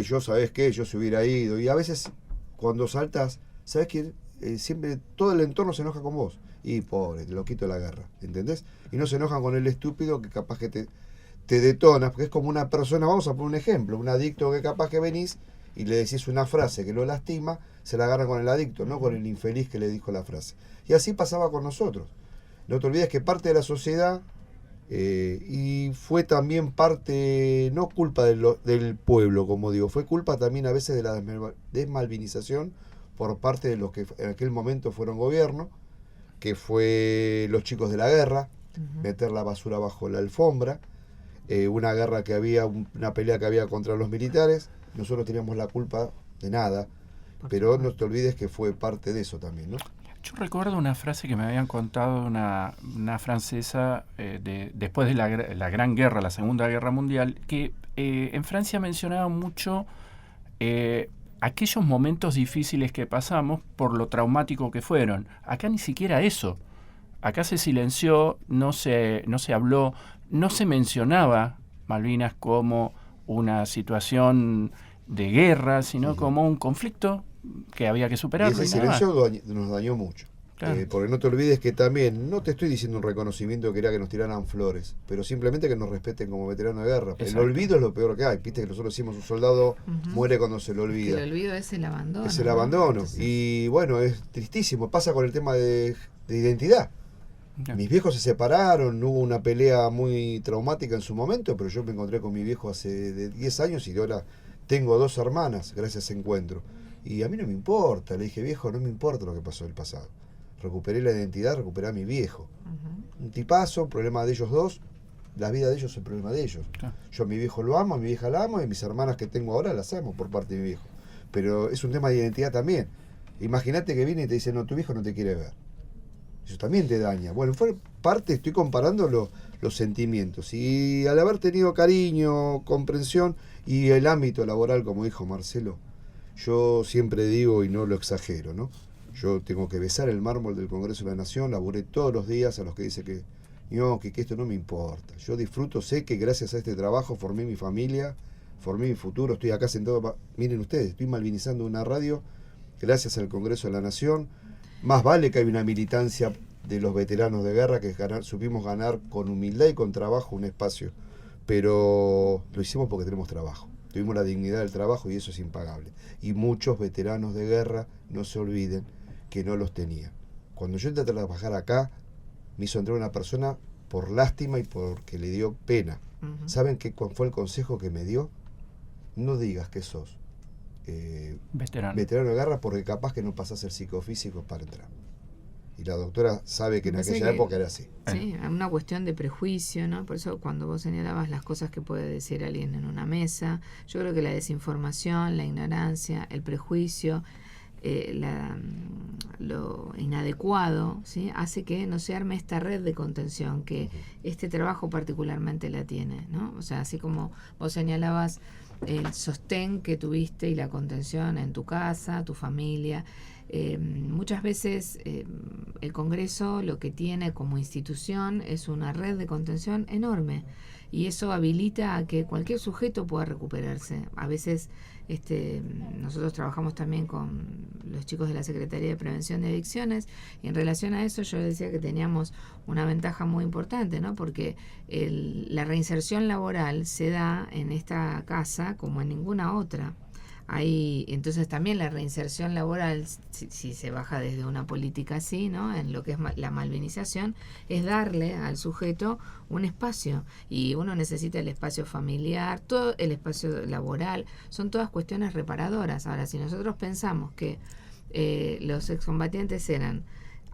Yo, ¿sabes qué? Yo se hubiera ido. Y a veces cuando saltas, ¿sabes qué? Siempre todo el entorno se enoja con vos. Y pobre, te lo quito de la guerra, ¿entendés? Y no se enojan con el estúpido que capaz que te detona, porque es como una persona, vamos a poner un ejemplo, un adicto que capaz que venís y le decís una frase que lo lastima, se la agarra con el adicto, no con el infeliz que le dijo la frase. Y así pasaba con nosotros. No te olvides que parte de la sociedad, y fue también parte, no culpa del pueblo, como digo, fue culpa también a veces de la desmalvinización por parte de los que en aquel momento fueron gobierno, que fue los chicos de la guerra, meter la basura bajo la alfombra, una guerra que había, una pelea que había contra los militares, nosotros teníamos la culpa de nada, pero no te olvides que fue parte de eso también, ¿no? Yo recuerdo una frase que me habían contado una francesa después de la Gran Guerra, la Segunda Guerra Mundial, que en Francia mencionaba mucho aquellos momentos difíciles que pasamos por lo traumático que fueron. Acá ni siquiera eso. Acá se silenció, no se habló, no se mencionaba Malvinas como una situación de guerra, sino como un conflicto que había que superar. Y ese silencio nos dañó mucho. Claro. Porque no te olvides que también, no te estoy diciendo un reconocimiento que era que nos tiraran flores, pero simplemente que nos respeten como veteranos de guerra. Exacto. El olvido es lo peor que hay. Viste que nosotros decimos un soldado muere cuando se lo olvida. El olvido es el abandono. Es el abandono. Entonces, y bueno, es tristísimo. Pasa con el tema de identidad. Okay. Mis viejos se separaron, hubo una pelea muy traumática en su momento, pero yo me encontré con mi viejo hace 10 años y ahora tengo 2 hermanas gracias a ese encuentro. Y a mí no me importa, le dije, viejo, no me importa lo que pasó en el pasado. Recuperé la identidad, recuperé a mi viejo. Un tipazo, problema de ellos dos, la vida de ellos es el problema de ellos. Yo a mi viejo lo amo, a mi vieja la amo, y mis hermanas que tengo ahora las amo por parte de mi viejo. Pero es un tema de identidad también. Imagínate que viene y te dice, no, tu viejo no te quiere ver. Eso también te daña. Bueno, fue parte, estoy comparando los sentimientos. Y al haber tenido cariño, comprensión y el ámbito laboral, como dijo Marcelo, yo siempre digo, y no lo exagero, ¿no? Yo tengo que besar el mármol del Congreso de la Nación, laburé todos los días a los que dice que esto no me importa. Yo disfruto, sé que gracias a este trabajo formé mi familia, formé mi futuro, estoy acá sentado, miren ustedes, estoy malvinizando una radio gracias al Congreso de la Nación. Más vale que hay una militancia de los veteranos de guerra que supimos ganar con humildad y con trabajo un espacio, pero lo hicimos porque tenemos trabajo. Tuvimos la dignidad del trabajo y eso es impagable. Y muchos veteranos de guerra, no se olviden, que no los tenían. Cuando yo entré a trabajar acá, me hizo entrar una persona por lástima y porque le dio pena. ¿Saben cuál fue el consejo que me dio? No digas que sos veterano de guerra porque capaz que no pasás el psicofísico para entrar. Y la doctora sabe que en Pensé aquella que- época era así. Sí, una cuestión de prejuicio, ¿no? Por eso cuando vos señalabas las cosas que puede decir alguien en una mesa, yo creo que la desinformación, la ignorancia, el prejuicio, lo inadecuado, ¿sí? Hace que no se arme esta red de contención que este trabajo particularmente la tiene, ¿no? O sea, así como vos señalabas el sostén que tuviste y la contención en tu casa, tu familia. Muchas veces el Congreso lo que tiene como institución es una red de contención enorme y eso habilita a que cualquier sujeto pueda recuperarse. A veces nosotros trabajamos también con los chicos de la Secretaría de Prevención de Adicciones y en relación a eso yo decía que teníamos una ventaja muy importante, ¿no? Porque la reinserción laboral se da en esta casa como en ninguna otra. Entonces también la reinserción laboral, si se baja desde una política así, ¿no? En lo que es la malvinización, es darle al sujeto un espacio y uno necesita el espacio familiar, todo el espacio laboral, son todas cuestiones reparadoras. Ahora, si nosotros pensamos que los excombatientes eran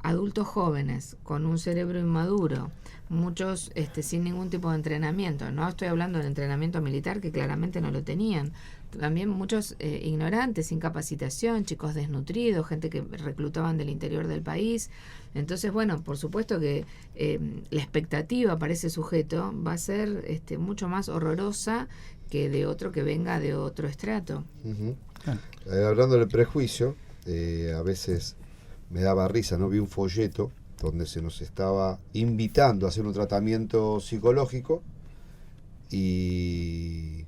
adultos jóvenes con un cerebro inmaduro, muchos sin ningún tipo de entrenamiento, no estoy hablando del entrenamiento militar que claramente no lo tenían, también muchos ignorantes, sin capacitación, chicos desnutridos, gente que reclutaban del interior del país. Entonces, bueno, por supuesto que la expectativa para ese sujeto va a ser mucho más horrorosa que de otro que venga de otro estrato. Hablando del prejuicio, a veces me daba risa, ¿no? Vi un folleto donde se nos estaba invitando a hacer un tratamiento psicológico y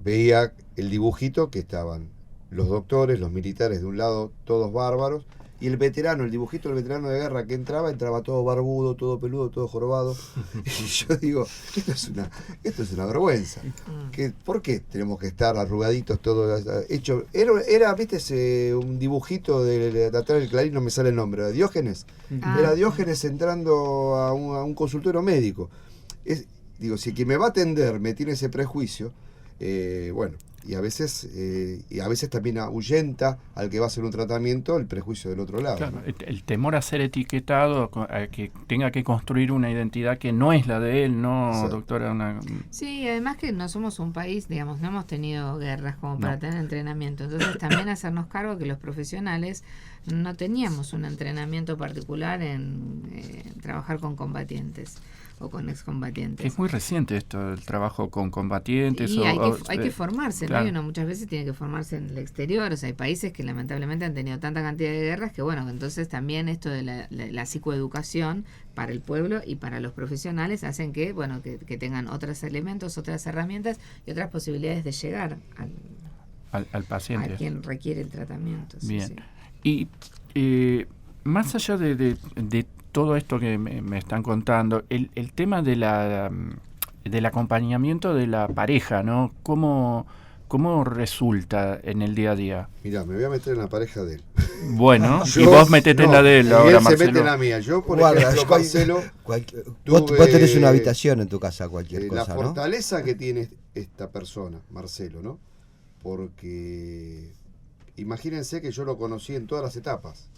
veía el dibujito que estaban los doctores, los militares de un lado, todos bárbaros, y el veterano, el dibujito del veterano de guerra que entraba todo barbudo, todo peludo, todo jorobado. Y yo digo, esto es una vergüenza. ¿Por qué tenemos que estar arrugaditos, todo hecho? Era viste, un dibujito de atrás del Clarín, no me sale el nombre, era Diógenes. Era Diógenes entrando a un consultorio médico. Digo, si quien me va a atender me tiene ese prejuicio, bueno, y a veces también ahuyenta al que va a hacer un tratamiento el prejuicio del otro lado. Claro, ¿no? el temor a ser etiquetado, a que tenga que construir una identidad que no es la de él, ¿no, sí, doctora? Sí, además que no somos un país, digamos, no hemos tenido guerras como para tener entrenamiento. Entonces también hacernos cargo que los profesionales no teníamos un entrenamiento particular en trabajar con combatientes o con excombatientes. Es muy reciente esto, el trabajo con combatientes. Y hay que formarse, claro, ¿no? Y uno muchas veces tiene que formarse en el exterior. O sea, hay países que lamentablemente han tenido tanta cantidad de guerras que, bueno, entonces también esto de la psicoeducación para el pueblo y para los profesionales hacen que, bueno, que tengan otros elementos, otras herramientas y otras posibilidades de llegar al paciente, a quien requiere el tratamiento. Bien. Sí. Y más allá de todo esto que me están contando, el tema del acompañamiento de la pareja, ¿no? ¿Cómo resulta en el día a día? Mirá, me voy a meter en la pareja de él. Bueno, y vos metete en la de él ahora, él Marcelo. se mete en la mía. Yo, por ejemplo, Marcelo... Vos tenés una habitación en tu casa, cualquier cosa, la ¿no? fortaleza que tiene esta persona, Marcelo, ¿no? Porque imagínense que yo lo conocí en todas las etapas.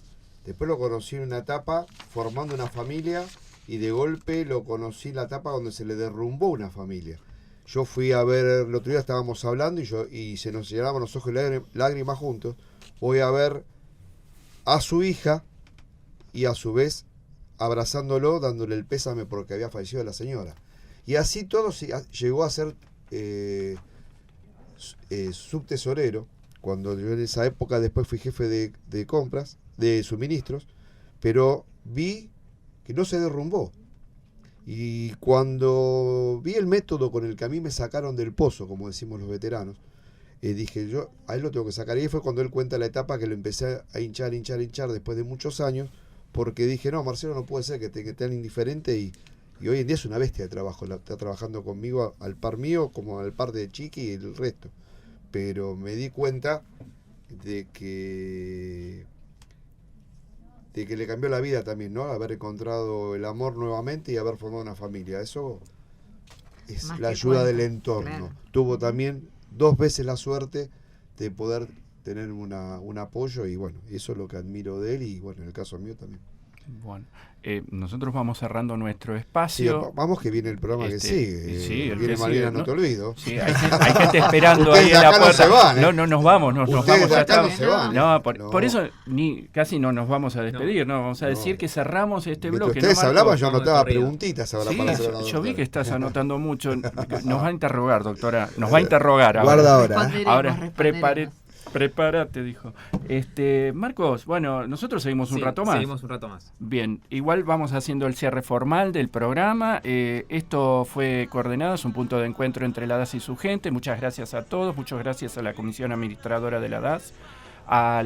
Después lo conocí en una etapa formando una familia y de golpe lo conocí en la etapa donde se le derrumbó una familia. Yo fui a ver, el otro día estábamos hablando y se nos llenaban los ojos de lágrimas juntos. Voy a ver a su hija y a su vez abrazándolo, dándole el pésame porque había fallecido la señora. Y así todo llegó a ser subtesorero, cuando yo en esa época después fui jefe de compras, de suministros, pero vi que no se derrumbó. Y cuando vi el método con el que a mí me sacaron del pozo, como decimos los veteranos, dije, yo a él lo tengo que sacar. Y ahí fue cuando él cuenta la etapa que lo empecé a hinchar después de muchos años, porque dije, no, Marcelo, no puede ser que esté tan indiferente y hoy en día es una bestia de trabajo. Está trabajando conmigo al par mío, como al par de Chiqui y el resto. Pero me di cuenta de que le cambió la vida también, ¿no? Haber encontrado el amor nuevamente y haber formado una familia. Eso es la ayuda del entorno. Claro. Tuvo también 2 veces la suerte de poder tener un apoyo y bueno, eso es lo que admiro de él y bueno, en el caso mío también. Bueno, nosotros vamos cerrando nuestro espacio. Sí, vamos que viene el programa que sigue. Sí, el viene que Malvinas, sigue, no te olvido. Sí, hay gente esperando ahí Ustedes en la acá no puerta. se van, ¿eh? No nos vamos, nos Ustedes vamos. de Ya acá no estamos. se van. No, No. por eso casi no nos vamos a despedir, ¿no? Vamos a decir que cerramos este Mientras bloque. ustedes ¿no, Marco? hablaban, yo anotaba preguntitas ahora Sí, para hacer a la yo doctora. vi que estás anotando mucho. Nos va a interrogar, doctora. Nos va a interrogar ahora. Guarda ahora. Ahora, prepárate, dijo. Marcos, bueno, nosotros seguimos un rato más. Seguimos un rato más. Bien, igual vamos haciendo el cierre formal del programa. Esto fue Coordenadas, un punto de encuentro entre la DAS y su gente. Muchas gracias a todos, muchas gracias a la Comisión Administradora de la DAS, a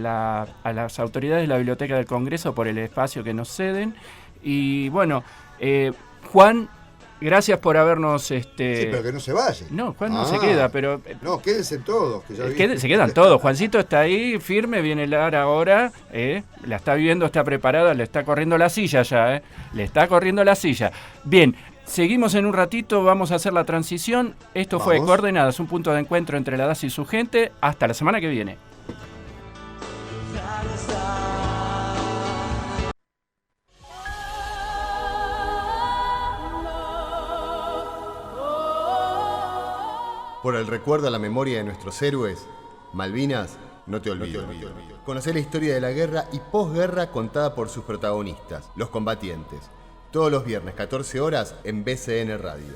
las autoridades de la Biblioteca del Congreso por el espacio que nos ceden. Y bueno, Juan, gracias por habernos... Sí, pero que no se vaya. No, Juan no se queda, pero... No, quédense todos. Que ya se quedan todos. Juancito está ahí, firme, viene Lara ahora. La está viendo, está preparada, le está corriendo la silla ya. Le está corriendo la silla. Bien, seguimos en un ratito, vamos a hacer la transición. Esto fue Coordenadas, un punto de encuentro entre la DAS y su gente. Hasta la semana que viene. Por el recuerdo a la memoria de nuestros héroes, Malvinas, no te olvido. Conocer la historia de la guerra y posguerra contada por sus protagonistas, los combatientes. Todos los viernes, 14 horas, en BCN Radio.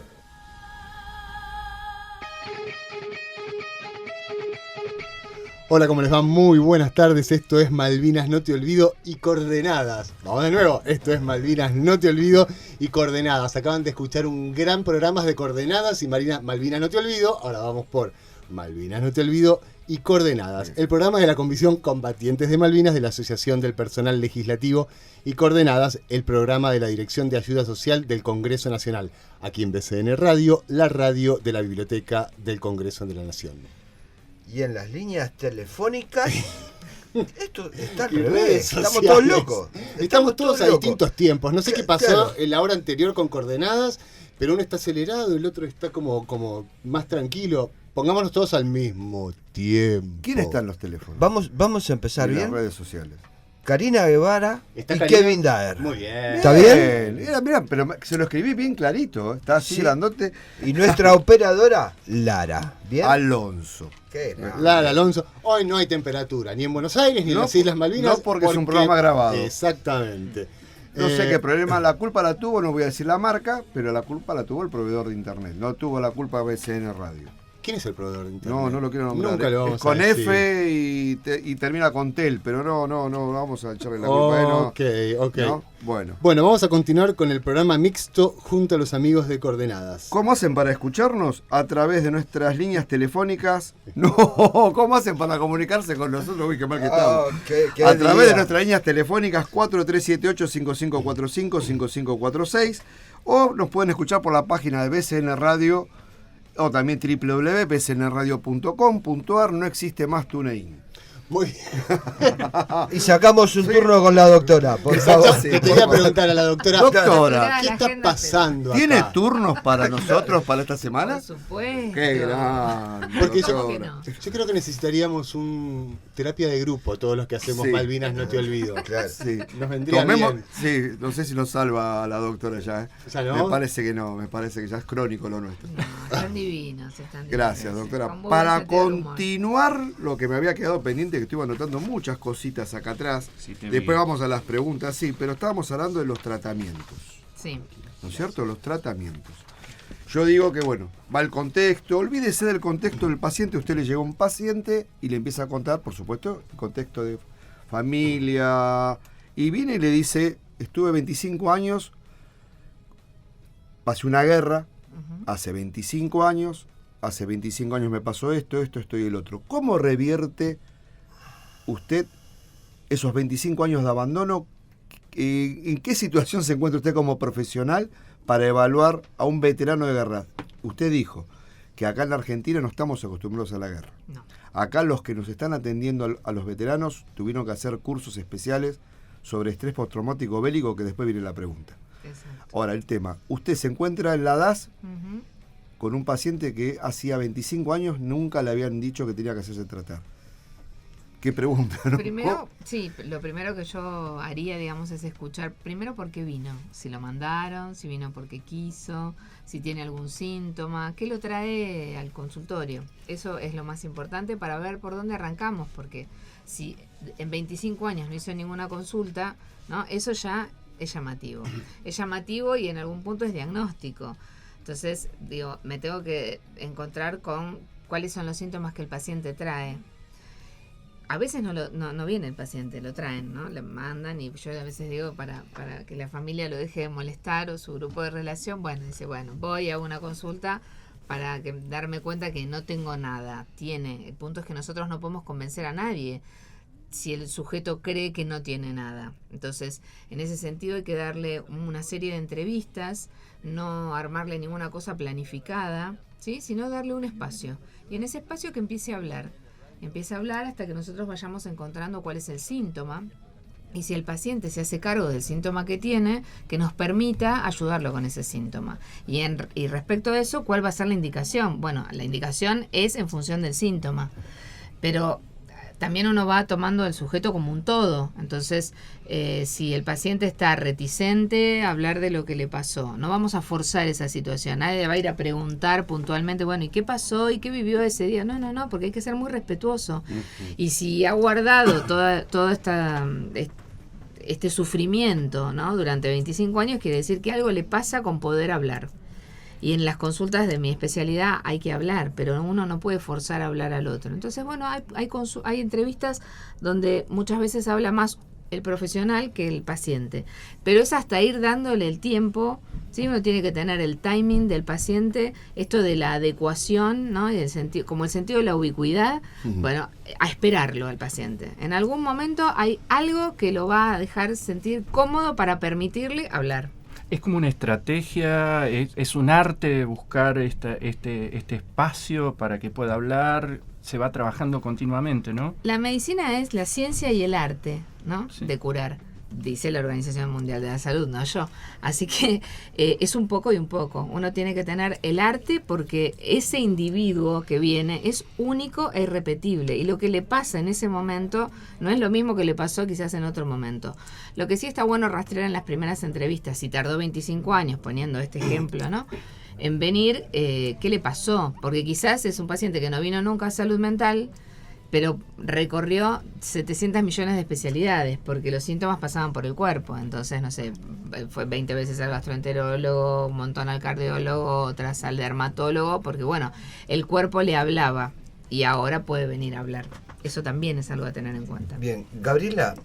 Hola, ¿cómo les va? Muy buenas tardes, esto es Malvinas No Te Olvido y Coordenadas. Vamos de nuevo, esto es Malvinas No Te Olvido y Coordenadas. Acaban de escuchar un gran programa de Coordenadas y Malvinas No Te Olvido. Ahora vamos por Malvinas No Te Olvido y Coordenadas. El programa de la Comisión Combatientes de Malvinas de la Asociación del Personal Legislativo y Coordenadas, el programa de la Dirección de Ayuda Social del Congreso Nacional. Aquí en BCN Radio, la radio de la Biblioteca del Congreso de la Nación. Y en las líneas telefónicas, esto está al Y revés. redes Estamos sociales. todos locos. Estamos todos a locos. distintos tiempos. No sé qué pasó Claro. en la hora anterior con Coordenadas, pero uno está acelerado, el otro está como más tranquilo. Pongámonos todos al mismo tiempo. ¿Quién está en los teléfonos? Vamos a empezar En bien. las redes sociales. Karina Guevara ¿Está y Karina? Kevin Daer. Muy bien. ¿Está bien? Mira, pero se lo escribí bien clarito. Está así Sí. grandote. Y nuestra operadora, Lara. ¿Bien? Alonso. ¿Qué? No. Lara, Alonso, hoy no hay temperatura, ni en Buenos Aires, ni en No, las Islas Malvinas. no, porque es un programa grabado. Exactamente. No sé qué problema, la culpa la tuvo, no voy a decir la marca, pero la culpa la tuvo el proveedor de internet. No tuvo la culpa BCN Radio. ¿Quién es el proveedor de internet? No lo quiero nombrar. Nunca lo vamos es con a decir. F y termina con tel, pero no vamos a echarle la culpa. Ok. ¿No? Bueno. Bueno, vamos a continuar con el programa mixto junto a los amigos de Coordenadas. ¿Cómo hacen para escucharnos? A través de nuestras líneas telefónicas. No, ¿cómo hacen para comunicarse con nosotros? Uy, qué mal que estamos. qué A través de día. nuestras líneas telefónicas 4378-5545-5546 o nos pueden escuchar por la página de BCN Radio o también www.bcnradio.com.ar. No existe más TuneIn. Muy bien. Y sacamos un turno con la doctora, por favor. Te quería preguntar a la doctora. Doctora, ¿qué está pasando ¿tiene acá? turnos para nosotros para esta semana? Por supuesto. Qué grande. Porque doctora. yo creo que necesitaríamos un terapia de grupo, todos los que hacemos Sí. Malvinas No Te Olvido. Claro, sí. Nos vendría bien. Sí, no sé si nos salva la doctora ya. ¿Ya no? Me parece que no, me parece que ya es crónico lo nuestro. Están divinos, están divinos. Gracias, doctora. Con muy Para buen sentido del humor. continuar lo que me había quedado pendiente, que estuve anotando muchas cositas acá atrás. Sí, te Después vi. vamos a las preguntas, sí, pero estábamos hablando de los tratamientos. Sí. ¿No es cierto? Los tratamientos. Yo digo que, bueno, va el contexto, olvídese del contexto del paciente, usted le llega un paciente y le empieza a contar, por supuesto, el contexto de familia, y viene y le dice, estuve 25 años, pasé una guerra, hace 25 años me pasó esto y el otro. ¿Cómo revierte usted esos 25 años de abandono? ¿En qué situación se encuentra usted como profesional para evaluar a un veterano de guerra? Usted dijo que acá en la Argentina no estamos acostumbrados a la guerra. No. Acá los que nos están atendiendo a los veteranos tuvieron que hacer cursos especiales sobre estrés postraumático bélico, que después viene la pregunta. Exacto. Ahora, el tema. Usted se encuentra en la DAS Ujú. con un paciente que hacía 25 años nunca le habían dicho que tenía que hacerse tratar. qué pregunta, ¿no? Primero, sí, lo primero que yo haría, digamos, es escuchar primero por qué vino, si lo mandaron, si vino porque quiso, si tiene algún síntoma, qué lo trae al consultorio. Eso es lo más importante para ver por dónde arrancamos, porque si en 25 años no hizo ninguna consulta, ¿no? Eso ya es llamativo. Es llamativo y en algún punto es diagnóstico. Entonces, digo, me tengo que encontrar con cuáles son los síntomas que el paciente trae. A veces no viene el paciente, lo traen, ¿no? Le mandan y yo a veces digo para que la familia lo deje de molestar o su grupo de relación, bueno, dice, bueno, voy a una consulta para darme cuenta que no tengo nada. El punto es que nosotros no podemos convencer a nadie si el sujeto cree que no tiene nada. Entonces, en ese sentido hay que darle una serie de entrevistas, no armarle ninguna cosa planificada, ¿sí? Sino darle un espacio. Y en ese espacio que empiece a hablar. Empieza a hablar hasta que nosotros vayamos encontrando cuál es el síntoma y si el paciente se hace cargo del síntoma que tiene, que nos permita ayudarlo con ese síntoma. Y respecto a eso, ¿cuál va a ser la indicación? Bueno, la indicación es en función del síntoma, pero también uno va tomando al sujeto como un todo. Entonces, si el paciente está reticente a hablar de lo que le pasó, no vamos a forzar esa situación. Nadie va a ir a preguntar puntualmente, bueno, ¿y qué pasó? ¿Y qué vivió ese día? No, porque hay que ser muy respetuoso. Y si ha guardado todo este sufrimiento, ¿no? Durante 25 años, quiere decir que algo le pasa con poder hablar. Y en las consultas de mi especialidad hay que hablar, pero uno no puede forzar a hablar al otro. Entonces, bueno, hay entrevistas donde muchas veces habla más el profesional que el paciente. Pero es hasta ir dándole el tiempo, ¿sí? Uno tiene que tener el timing del paciente, esto de la adecuación, ¿no? Y como el sentido de la ubicuidad, bueno, a esperarlo al paciente. En algún momento hay algo que lo va a dejar sentir cómodo para permitirle hablar. Es como una estrategia, es un arte buscar este espacio para que pueda hablar, se va trabajando continuamente, ¿no? La medicina es la ciencia y el arte, ¿no? Sí. De curar, dice la Organización Mundial de la Salud, no yo. Así que es un poco y un poco. Uno tiene que tener el arte porque ese individuo que viene es único e irrepetible. Y lo que le pasa en ese momento no es lo mismo que le pasó quizás en otro momento. Lo que sí está bueno rastrear en las primeras entrevistas, si tardó 25 años, poniendo este ejemplo, ¿no? En venir, ¿qué le pasó? Porque quizás es un paciente que no vino nunca a salud mental, pero recorrió 700 millones de especialidades, porque los síntomas pasaban por el cuerpo. Entonces, no sé, fue 20 veces al gastroenterólogo, un montón al cardiólogo, otras al dermatólogo, porque bueno, el cuerpo le hablaba y ahora puede venir a hablar. Eso también es algo a tener en cuenta. Bien, Gabriela,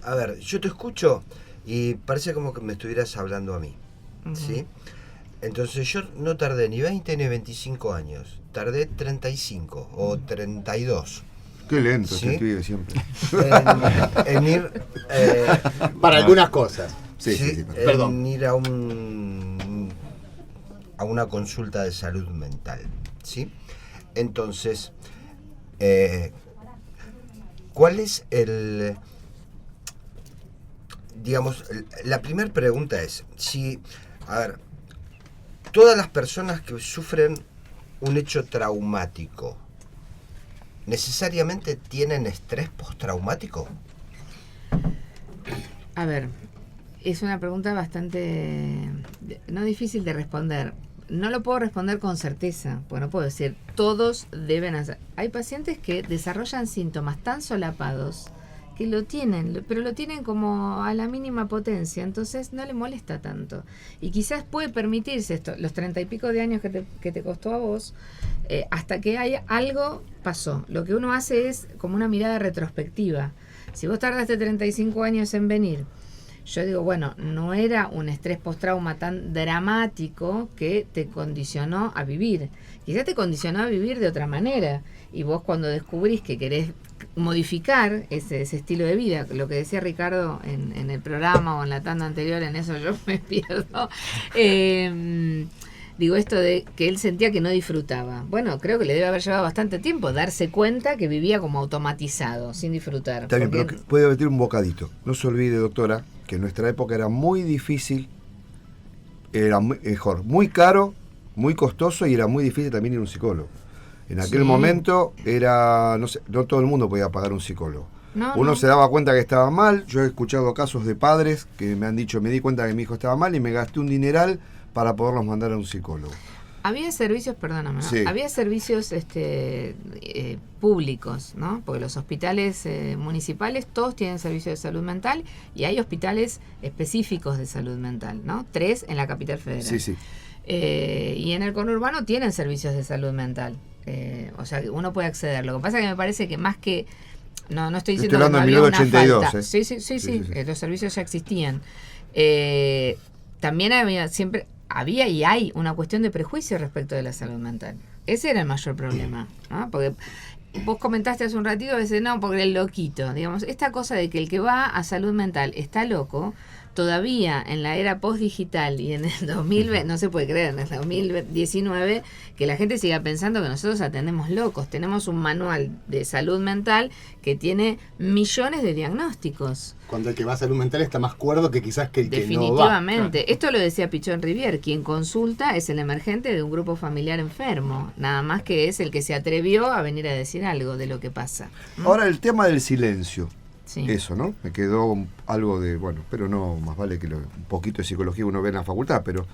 a ver, yo te escucho y parece como que me estuvieras hablando a mí, ¿sí? Entonces yo no tardé ni 20 ni 25 años, tardé 35 o 32. Qué lento, ¿sí? Este pibe siempre. En ir... para algunas cosas. Sí, perdón. En ir a una consulta de salud mental, ¿sí? Entonces, ¿cuál es digamos, la primera pregunta es, si, a ver, todas las personas que sufren un hecho traumático, ¿necesariamente tienen estrés postraumático? A ver, es una pregunta bastante, no difícil de responder. No lo puedo responder con certeza, porque no puedo decir, todos deben hacer. Hay pacientes que desarrollan síntomas tan solapados que lo tienen, pero lo tienen como a la mínima potencia, entonces no le molesta tanto. Y quizás puede permitirse esto, los 30 y pico de años que te costó a vos, hasta que algo pasó. Lo que uno hace es como una mirada retrospectiva. Si vos tardaste 35 años en venir, yo digo, bueno, no era un estrés postrauma tan dramático que te condicionó a vivir. Quizás te condicionó a vivir de otra manera. Y vos cuando descubrís que querés modificar ese estilo de vida, lo que decía Ricardo en el programa o en la tanda anterior, en eso yo me pierdo. Digo esto de que él sentía que no disfrutaba. Bueno, creo que le debe haber llevado bastante tiempo darse cuenta que vivía como automatizado, sin disfrutar. Está bien, pero puede meter un bocadito. No se olvide, doctora, que en nuestra época era muy difícil, era muy caro, muy costoso y era muy difícil también ir a un psicólogo. En aquel Sí. momento era, no sé, no todo el mundo podía pagar un psicólogo. No, Uno no. se daba cuenta que estaba mal. Yo he escuchado casos de padres que me han dicho, me di cuenta que mi hijo estaba mal y me gasté un dineral para poderlos mandar a un psicólogo. Había servicios, perdóname, ¿no? Sí. Había servicios públicos, ¿no? Porque los hospitales municipales todos tienen servicios de salud mental y hay hospitales específicos de salud mental, ¿no? 3 en la capital federal. Sí, sí. Y en el conurbano tienen servicios de salud mental. O sea, uno puede acceder. Lo que pasa es que me parece que más que... No estoy diciendo Estoy que no hablando había de una 1982, falta. ¿eh? Sí. Los servicios ya existían. También había y hay una cuestión de prejuicio respecto de la salud mental. Ese era el mayor problema, ¿no? Porque vos comentaste hace un ratito, decís, no, porque el loquito, digamos, esta cosa de que el que va a salud mental está loco, todavía en la era post-digital y en el 2020, no se puede creer, en el 2019, que la gente siga pensando que nosotros atendemos locos. Tenemos un manual de salud mental que tiene millones de diagnósticos. Cuando el que va a salud mental está más cuerdo que quizás que el que no va. Definitivamente. Esto lo decía Pichón Rivière, quien consulta es el emergente de un grupo familiar enfermo, nada más que es el que se atrevió a venir a decir algo de lo que pasa. ¿No? Ahora el tema del silencio. Sí. Eso, ¿no? Me quedó algo de, bueno, pero no, más vale que un poquito de psicología uno ve en la facultad, pero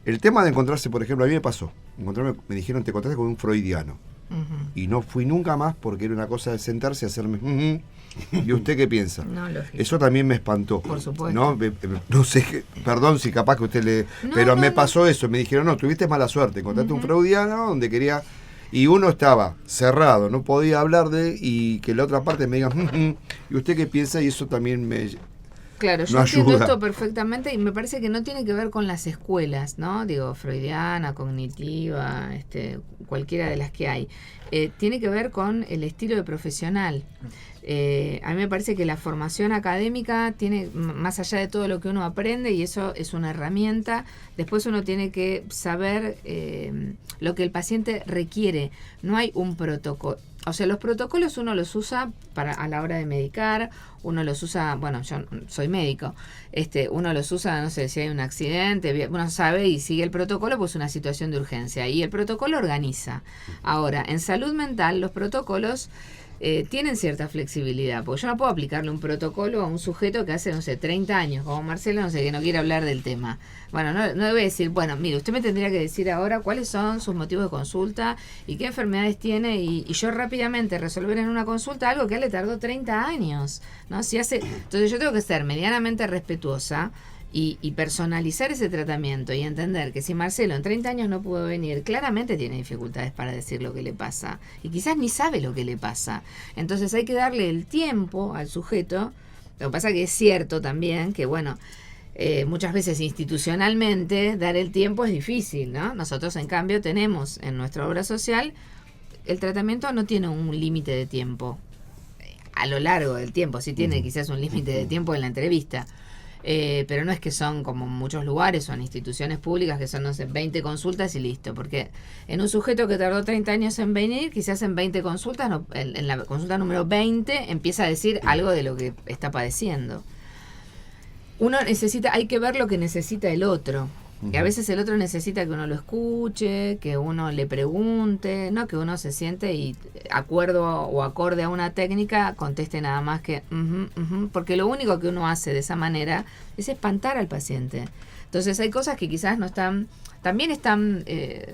el tema de encontrarse, por ejemplo, a mí me pasó, me dijeron, te encontraste con un freudiano. Y no fui nunca más porque era una cosa de sentarse y hacerme ¿y usted qué piensa? No, lógico. Eso también me espantó. Por supuesto. No, no sé, perdón si capaz que usted le... pero me pasó eso, me dijeron, no, tuviste mala suerte, encontraste un freudiano donde quería... Y uno estaba cerrado, no podía hablar y que la otra parte me diga, ¿y usted qué piensa? Y eso también me... Claro, yo no entiendo ayuda. esto perfectamente y me parece que no tiene que ver con las escuelas, ¿no? Digo, freudiana, cognitiva, cualquiera de las que hay. Tiene que ver con el estilo de profesional. A mí me parece que la formación académica tiene, más allá de todo lo que uno aprende, y eso es una herramienta, después uno tiene que saber lo que el paciente requiere. No hay un protocolo. O sea, los protocolos uno los usa a la hora de medicar, uno los usa, bueno, yo soy médico, uno los usa, no sé, si hay un accidente, uno sabe y sigue el protocolo, pues una situación de urgencia, y el protocolo organiza. Ahora, en salud mental, los protocolos tienen cierta flexibilidad, porque yo no puedo aplicarle un protocolo a un sujeto que hace, no sé, 30 años, como Marcelo, no sé, que no quiere hablar del tema. Bueno, no le voy a decir, bueno, mire, usted me tendría que decir ahora cuáles son sus motivos de consulta y qué enfermedades tiene, y yo rápidamente resolver en una consulta algo que a él le tardó 30 años, ¿no? Entonces yo tengo que ser medianamente respetuosa y personalizar ese tratamiento y entender que si Marcelo en 30 años no pudo venir, claramente tiene dificultades para decir lo que le pasa y quizás ni sabe lo que le pasa. Entonces hay que darle el tiempo al sujeto. Lo que pasa que es cierto también que, bueno, muchas veces institucionalmente dar el tiempo es difícil, ¿no? Nosotros en cambio tenemos en nuestra obra social, el tratamiento no tiene un límite de tiempo a lo largo del tiempo, sí tiene quizás un límite de tiempo en la entrevista. Pero no es que son como en muchos lugares o en instituciones públicas que son, no sé, 20 consultas y listo, porque en un sujeto que tardó 30 años en venir, quizás en 20 consultas, en la consulta número 20 empieza a decir algo de lo que está padeciendo. Hay que ver lo que necesita el otro. Y a veces el otro necesita que uno lo escuche, que uno le pregunte, no que uno se siente y acorde a una técnica conteste nada más que porque lo único que uno hace de esa manera es espantar al paciente. Entonces hay cosas que quizás no están, también están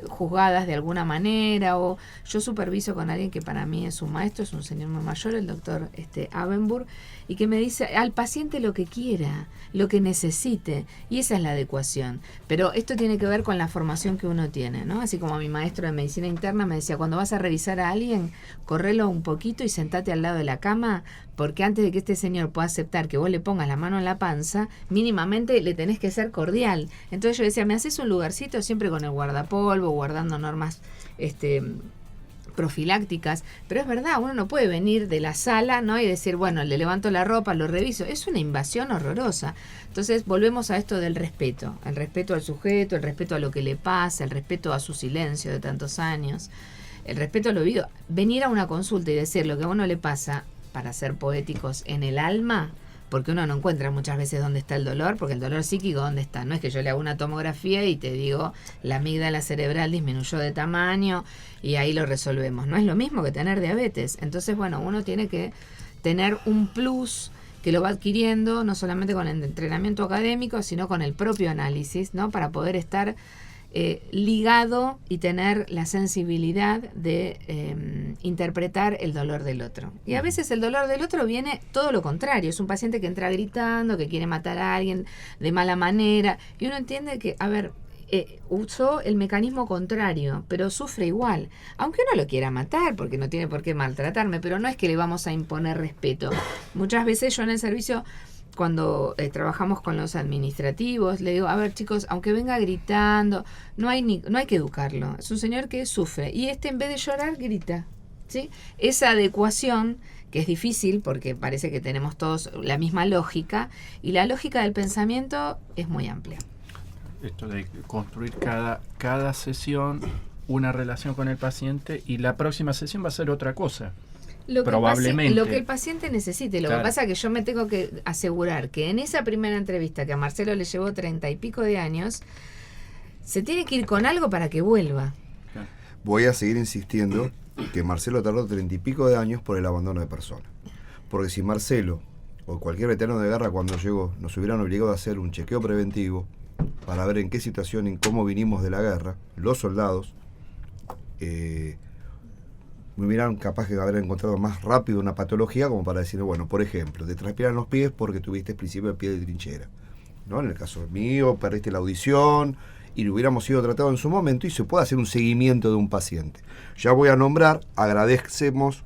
juzgadas de alguna manera, o yo superviso con alguien que para mí es un maestro, es un señor muy mayor, el doctor Abenburg, y que me dice al paciente lo que quiera, lo que necesite, y esa es la adecuación. Pero esto tiene que ver con la formación que uno tiene, ¿no? Así como mi maestro de medicina interna me decía, cuando vas a revisar a alguien, correlo un poquito y sentate al lado de la cama, porque antes de que este señor pueda aceptar que vos le pongas la mano en la panza, mínimamente le tenés que ser cordial. Entonces yo decía, ¿me haces un lugarcito siempre con el guardapolvo, guardando normas profilácticas? Pero es verdad, uno no puede venir de la sala, ¿no? Y decir, bueno, le levanto la ropa, lo reviso. Es una invasión horrorosa. Entonces volvemos a esto del respeto. El respeto al sujeto, el respeto a lo que le pasa, el respeto a su silencio de tantos años, el respeto al oído. Venir a una consulta y decir lo que a uno le pasa, para ser poéticos, en el alma, porque uno no encuentra muchas veces dónde está el dolor, porque el dolor psíquico dónde está. No es que yo le hago una tomografía y te digo la amígdala cerebral disminuyó de tamaño y ahí lo resolvemos. No es lo mismo que tener diabetes. Entonces, bueno, uno tiene que tener un plus que lo va adquiriendo no solamente con el entrenamiento académico, sino con el propio análisis, ¿no? Para poder estar ligado y tener la sensibilidad de interpretar el dolor del otro. Y a veces el dolor del otro viene todo lo contrario. Es un paciente que entra gritando, que quiere matar a alguien de mala manera, y uno entiende que, a ver, usó el mecanismo contrario, pero sufre igual, aunque uno lo quiera matar, porque no tiene por qué maltratarme, pero no es que le vamos a imponer respeto. Muchas veces yo en el servicio, cuando trabajamos con los administrativos, le digo, a ver chicos, aunque venga gritando, no hay que educarlo, es un señor que sufre, y en vez de llorar grita, ¿sí? Esa adecuación, que es difícil porque parece que tenemos todos la misma lógica, y la lógica del pensamiento es muy amplia. Esto de construir cada sesión una relación con el paciente, y la próxima sesión va a ser otra cosa. Probablemente. Lo que el paciente necesite. Lo que pasa es que yo me tengo que asegurar que en esa primera entrevista, que a Marcelo le llevó 30 y pico de años, se tiene que ir con algo para que vuelva. Voy a seguir insistiendo que Marcelo tardó 30 y pico de años por el abandono de personas. Porque si Marcelo o cualquier veterano de guerra cuando llegó nos hubieran obligado a hacer un chequeo preventivo para ver en qué situación, en cómo vinimos de la guerra, los soldados, me hubieran capaz de haber encontrado más rápido una patología, como para decir, bueno, por ejemplo, te transpiran los pies porque tuviste el principio de pie de trinchera, ¿no? En el caso mío, perdiste la audición y lo hubiéramos sido tratado en su momento, y se puede hacer un seguimiento de un paciente. Ya voy a nombrar, agradecemos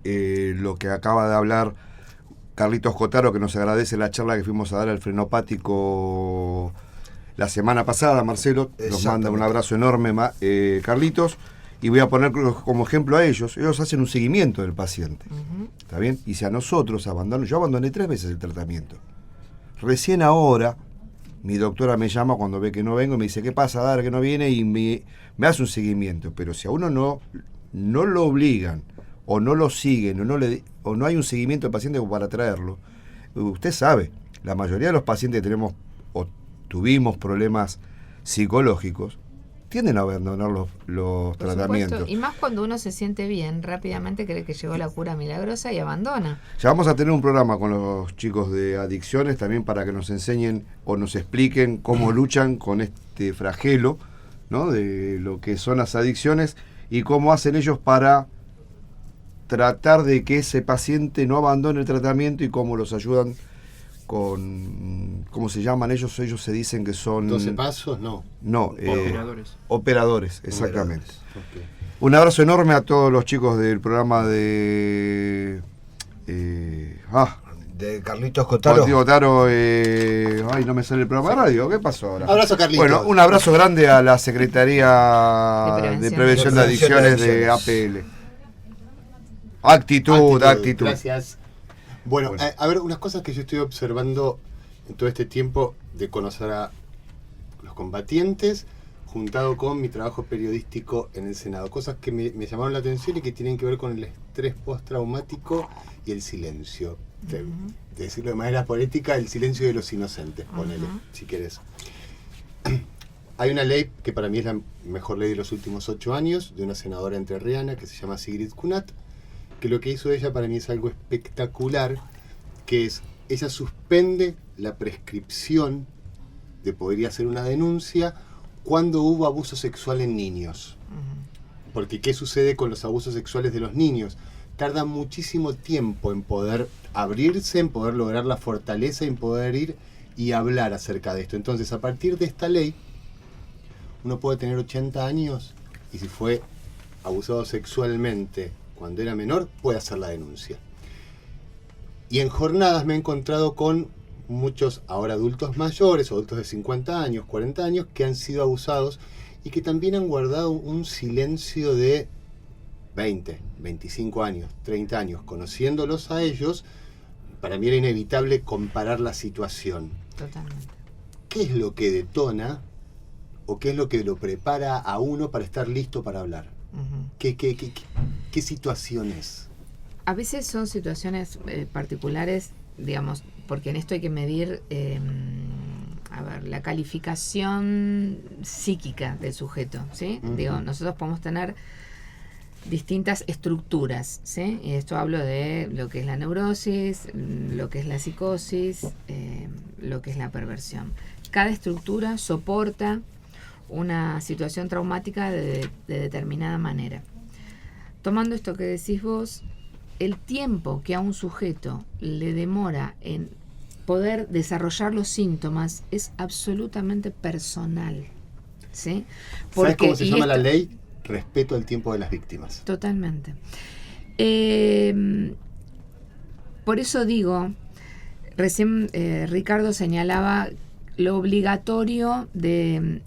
lo que acaba de hablar Carlitos Cotaro, que nos agradece la charla que fuimos a dar al frenopático la semana pasada. Marcelo nos manda un abrazo enorme, Carlitos. Y voy a poner como ejemplo a ellos. Ellos hacen un seguimiento del paciente. ¿Está bien? Y si a nosotros yo abandoné 3 veces el tratamiento. Recién ahora, mi doctora me llama cuando ve que no vengo y me dice, ¿qué pasa, Dar, que no viene? Y me hace un seguimiento. Pero si a uno no lo obligan, o no lo siguen, o no hay un seguimiento del paciente como para traerlo, usted sabe, la mayoría de los pacientes que tenemos o tuvimos problemas psicológicos, tienden a abandonar los tratamientos. Y más cuando uno se siente bien, rápidamente cree que llegó la cura milagrosa y abandona. Ya vamos a tener un programa con los chicos de adicciones también para que nos enseñen o nos expliquen cómo luchan con este flagelo, ¿no? De lo que son las adicciones y cómo hacen ellos para tratar de que ese paciente no abandone el tratamiento y cómo los ayudan con, ¿cómo se llaman ellos? Ellos se dicen que son... 12 pasos, no. No, operadores. Operadores, exactamente. Okay. Un abrazo enorme a todos los chicos del programa de Carlitos Cotaro. Ay, no me sale el programa de radio. ¿Qué pasó ahora? Abrazo, Carlitos. Bueno, un abrazo grande a la Secretaría de Prevención de Adicciones de APL. Actitud. Gracias. Bueno, a ver, unas cosas que yo estoy observando en todo este tiempo de conocer a los combatientes, juntado con mi trabajo periodístico en el Senado. Cosas que me llamaron la atención y que tienen que ver con el estrés postraumático y el silencio. De decirlo de manera poética, el silencio de los inocentes, ponele, si querés. Hay una ley que para mí es la mejor ley de los últimos 8 años, de una senadora entrerriana que se llama Sigrid Kunat, que lo que hizo ella para mí es algo espectacular, que es, ella suspende la prescripción de poder hacer una denuncia cuando hubo abuso sexual en niños. Porque ¿qué sucede con los abusos sexuales de los niños? Tarda muchísimo tiempo en poder abrirse, en poder lograr la fortaleza, en poder ir y hablar acerca de esto. Entonces, a partir de esta ley, uno puede tener 80 años y si fue abusado sexualmente cuando era menor, puede hacer la denuncia. Y en jornadas me he encontrado con muchos ahora adultos mayores, adultos de 50 años, 40 años, que han sido abusados y que también han guardado un silencio de 20, 25 años, 30 años. Conociéndolos a ellos, para mí era inevitable comparar la situación. Totalmente. ¿Qué es lo que detona o qué es lo que lo prepara a uno para estar listo para hablar? ¿Qué situaciones? A veces son situaciones particulares digamos, porque en esto hay que medir la calificación psíquica del sujeto, ¿sí? Digo, nosotros podemos tener distintas estructuras, ¿sí? Y esto hablo de lo que es la neurosis, lo que es la psicosis, lo que es la perversión. Cada estructura soporta una situación traumática de determinada manera. Tomando esto que decís vos, el tiempo que a un sujeto le demora en poder desarrollar los síntomas es absolutamente personal, ¿sí? ¿Sabes cómo se llama la ley? Respeto al tiempo de las víctimas. Totalmente. Por eso digo, recién Ricardo señalaba lo obligatorio de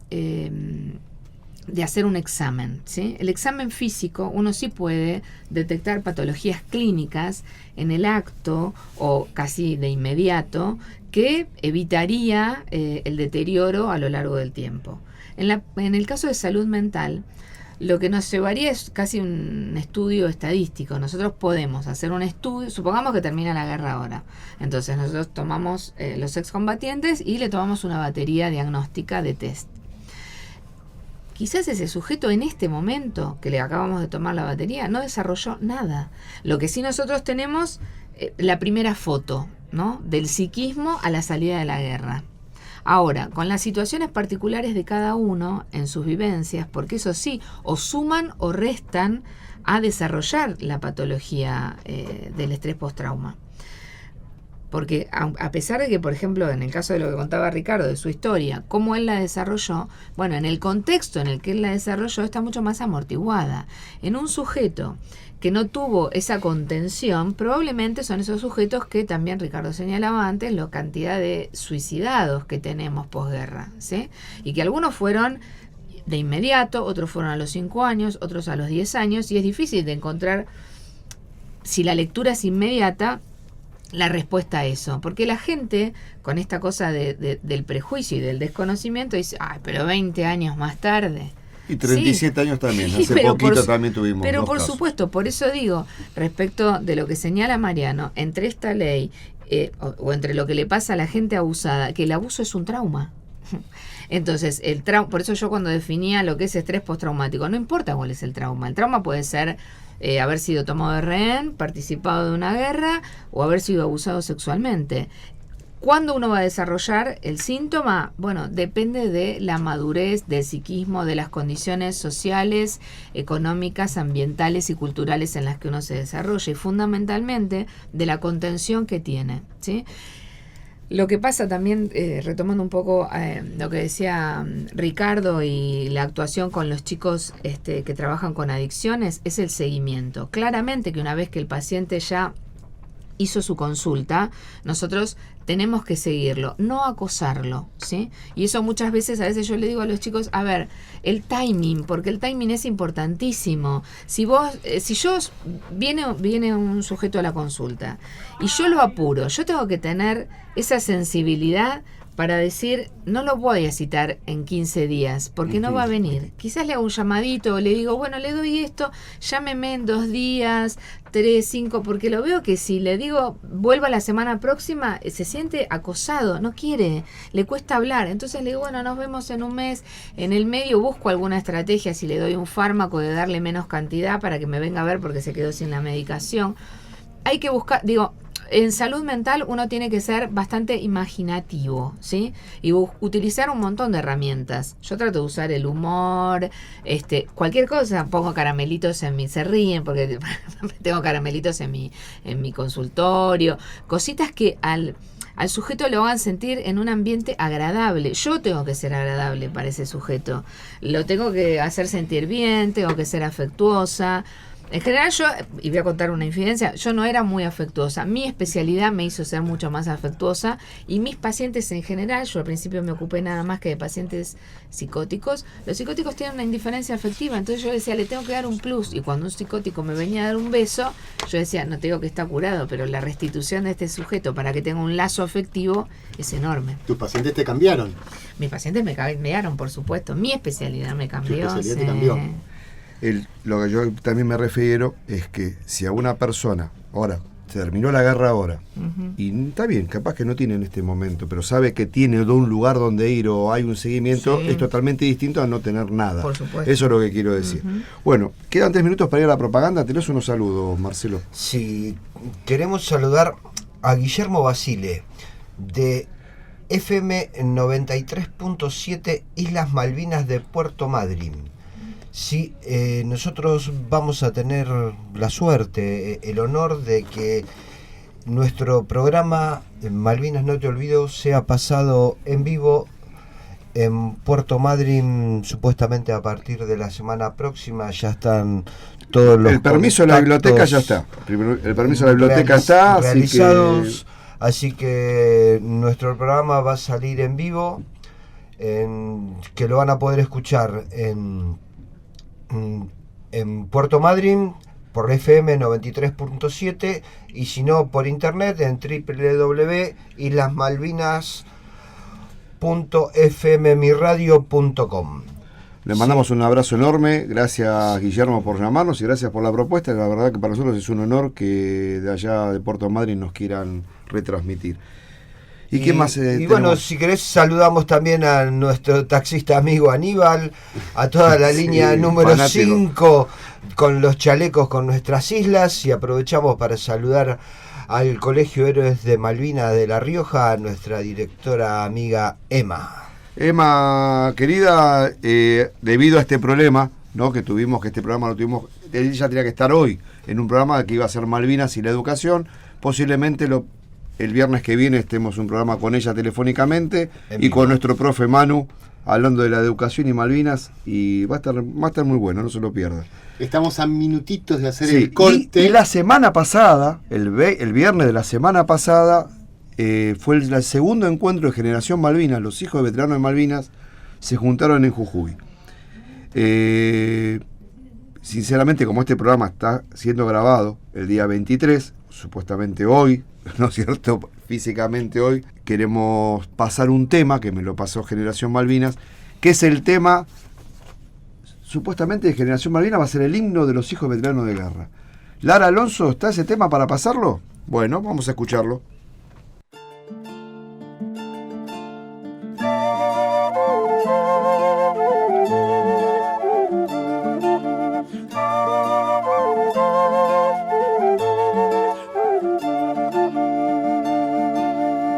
hacer un examen, ¿sí? El examen físico, uno sí puede detectar patologías clínicas en el acto o casi de inmediato que evitaría el deterioro a lo largo del tiempo. En el caso de salud mental, lo que nos llevaría es casi un estudio estadístico. Nosotros podemos hacer un estudio, supongamos que termina la guerra ahora. Entonces nosotros tomamos los excombatientes y le tomamos una batería diagnóstica de test. Quizás ese sujeto en este momento que le acabamos de tomar la batería no desarrolló nada. Lo que sí nosotros tenemos, la primera foto, ¿no? Del psiquismo a la salida de la guerra. Ahora, con las situaciones particulares de cada uno en sus vivencias, porque eso sí, o suman o restan a desarrollar la patología del estrés postrauma. Porque a pesar de que, por ejemplo, en el caso de lo que contaba Ricardo, de su historia, cómo él la desarrolló, bueno, en el contexto en el que él la desarrolló está mucho más amortiguada. En un sujeto que no tuvo esa contención, probablemente son esos sujetos que también Ricardo señalaba antes, la cantidad de suicidados que tenemos posguerra, ¿sí? Y que algunos fueron de inmediato, otros fueron a los 5 años, otros a los 10 años, y es difícil de encontrar, si la lectura es inmediata, la respuesta a eso, porque la gente con esta cosa del prejuicio y del desconocimiento dice, pero 20 años más tarde. Y 37 sí. Años también, hace poquito también tuvimos. Pero por casos. Supuesto, por eso digo, respecto de lo que señala Mariano, entre esta ley o entre lo que le pasa a la gente abusada, que el abuso es un trauma. Entonces, por eso yo cuando definía lo que es estrés postraumático, no importa cuál es el trauma puede ser haber sido tomado de rehén, participado de una guerra o haber sido abusado sexualmente. ¿Cuándo uno va a desarrollar el síntoma? Bueno, depende de la madurez, del psiquismo, de las condiciones sociales, económicas, ambientales y culturales en las que uno se desarrolla y fundamentalmente de la contención que tiene, ¿sí? Lo que pasa también, retomando un poco lo que decía Ricardo y la actuación con los chicos que trabajan con adicciones, es el seguimiento. Claramente que una vez que el paciente ya hizo su consulta, nosotros tenemos que seguirlo, no acosarlo, ¿sí? Y eso muchas veces, a veces yo le digo a los chicos, a ver, el timing, porque el timing es importantísimo. Si viene un sujeto a la consulta y yo lo apuro, yo tengo que tener esa sensibilidad para decir, no lo voy a citar en 15 días, porque no va a venir. Quizás le hago un llamadito, o le digo, bueno, le doy esto, llámeme en 2 días, 3, 5, porque lo veo que si le digo, vuelva la semana próxima, se siente acosado, no quiere, le cuesta hablar. Entonces le digo, bueno, nos vemos en un mes, en el medio busco alguna estrategia, si le doy un fármaco de darle menos cantidad para que me venga a ver porque se quedó sin la medicación. Hay que buscar, en salud mental uno tiene que ser bastante imaginativo, ¿sí? Y utilizar un montón de herramientas. Yo trato de usar el humor, cualquier cosa, pongo caramelitos se ríen porque tengo caramelitos en mi consultorio, cositas que al sujeto lo hagan sentir en un ambiente agradable. Yo tengo que ser agradable para ese sujeto. Lo tengo que hacer sentir bien, tengo que ser afectuosa. En general yo, y voy a contar una infidencia, yo no era muy afectuosa. Mi especialidad me hizo ser mucho más afectuosa y mis pacientes en general, yo al principio me ocupé nada más que de pacientes psicóticos. Los psicóticos tienen una indiferencia afectiva, entonces yo decía, le tengo que dar un plus. Y cuando un psicótico me venía a dar un beso, yo decía, no te digo que está curado, pero la restitución de este sujeto para que tenga un lazo afectivo es enorme. ¿Tus pacientes te cambiaron? Mis pacientes me cambiaron, por supuesto. Mi especialidad me cambió. ¿Tu especialidad te cambió? Lo que yo también me refiero es que si a una persona, ahora terminó la guerra ahora. Ujú. Y está bien, capaz que no tiene en este momento, pero sabe que tiene un lugar donde ir o hay un seguimiento, Sí. es totalmente distinto a no tener nada. Por supuesto. Eso es lo que quiero decir. Ujú. Bueno, quedan 3 minutos para ir a la propaganda. Tenés unos saludos, Marcelo. Sí, queremos saludar a Guillermo Basile de FM 93.7 Islas Malvinas de Puerto Madryn. Sí, nosotros vamos a tener la suerte, el honor de que nuestro programa Malvinas No Te Olvido sea pasado en vivo en Puerto Madryn, supuestamente a partir de la semana próxima. Ya están todos los El permiso de la biblioteca ya está. El permiso de la biblioteca está, así realizados, así que nuestro programa va a salir en vivo, que lo van a poder escuchar en Puerto Madryn por FM 93.7 y si no por internet en www.islasmalvinas.fmmiradio.com. Le mandamos un abrazo enorme, gracias Guillermo por llamarnos y gracias por la propuesta. La verdad que para nosotros es un honor que de allá de Puerto Madryn nos quieran retransmitir. ¿Y qué más? Y bueno, si querés saludamos también a nuestro taxista amigo Aníbal, a toda la Sí, línea número fanático. 5 con los chalecos con nuestras islas, y aprovechamos para saludar al Colegio Héroes de Malvinas de La Rioja, a nuestra directora amiga Emma. Emma, querida, debido a este problema, ¿no? Que tuvimos, que este programa lo tuvimos, ella tenía que estar hoy en un programa que iba a ser Malvinas y la educación, posiblemente el viernes que viene estemos un programa con ella telefónicamente En y vivo. con nuestro profe Manu hablando de la educación y Malvinas, y va a estar muy bueno, no se lo pierda. Estamos a minutitos de hacer Sí, el corte. y la semana pasada, el viernes de la semana pasada, fue el segundo encuentro de Generación Malvinas. Los hijos de veteranos de Malvinas se juntaron en Jujuy. Sinceramente, como este programa está siendo grabado el día 23, supuestamente hoy, ¿no es cierto? Físicamente hoy, queremos pasar un tema que me lo pasó Generación Malvinas, que es el tema, supuestamente de Generación Malvinas va a ser el himno de los hijos de veteranos de guerra. Lara Alonso, ¿está ese tema para pasarlo? Bueno, vamos a escucharlo.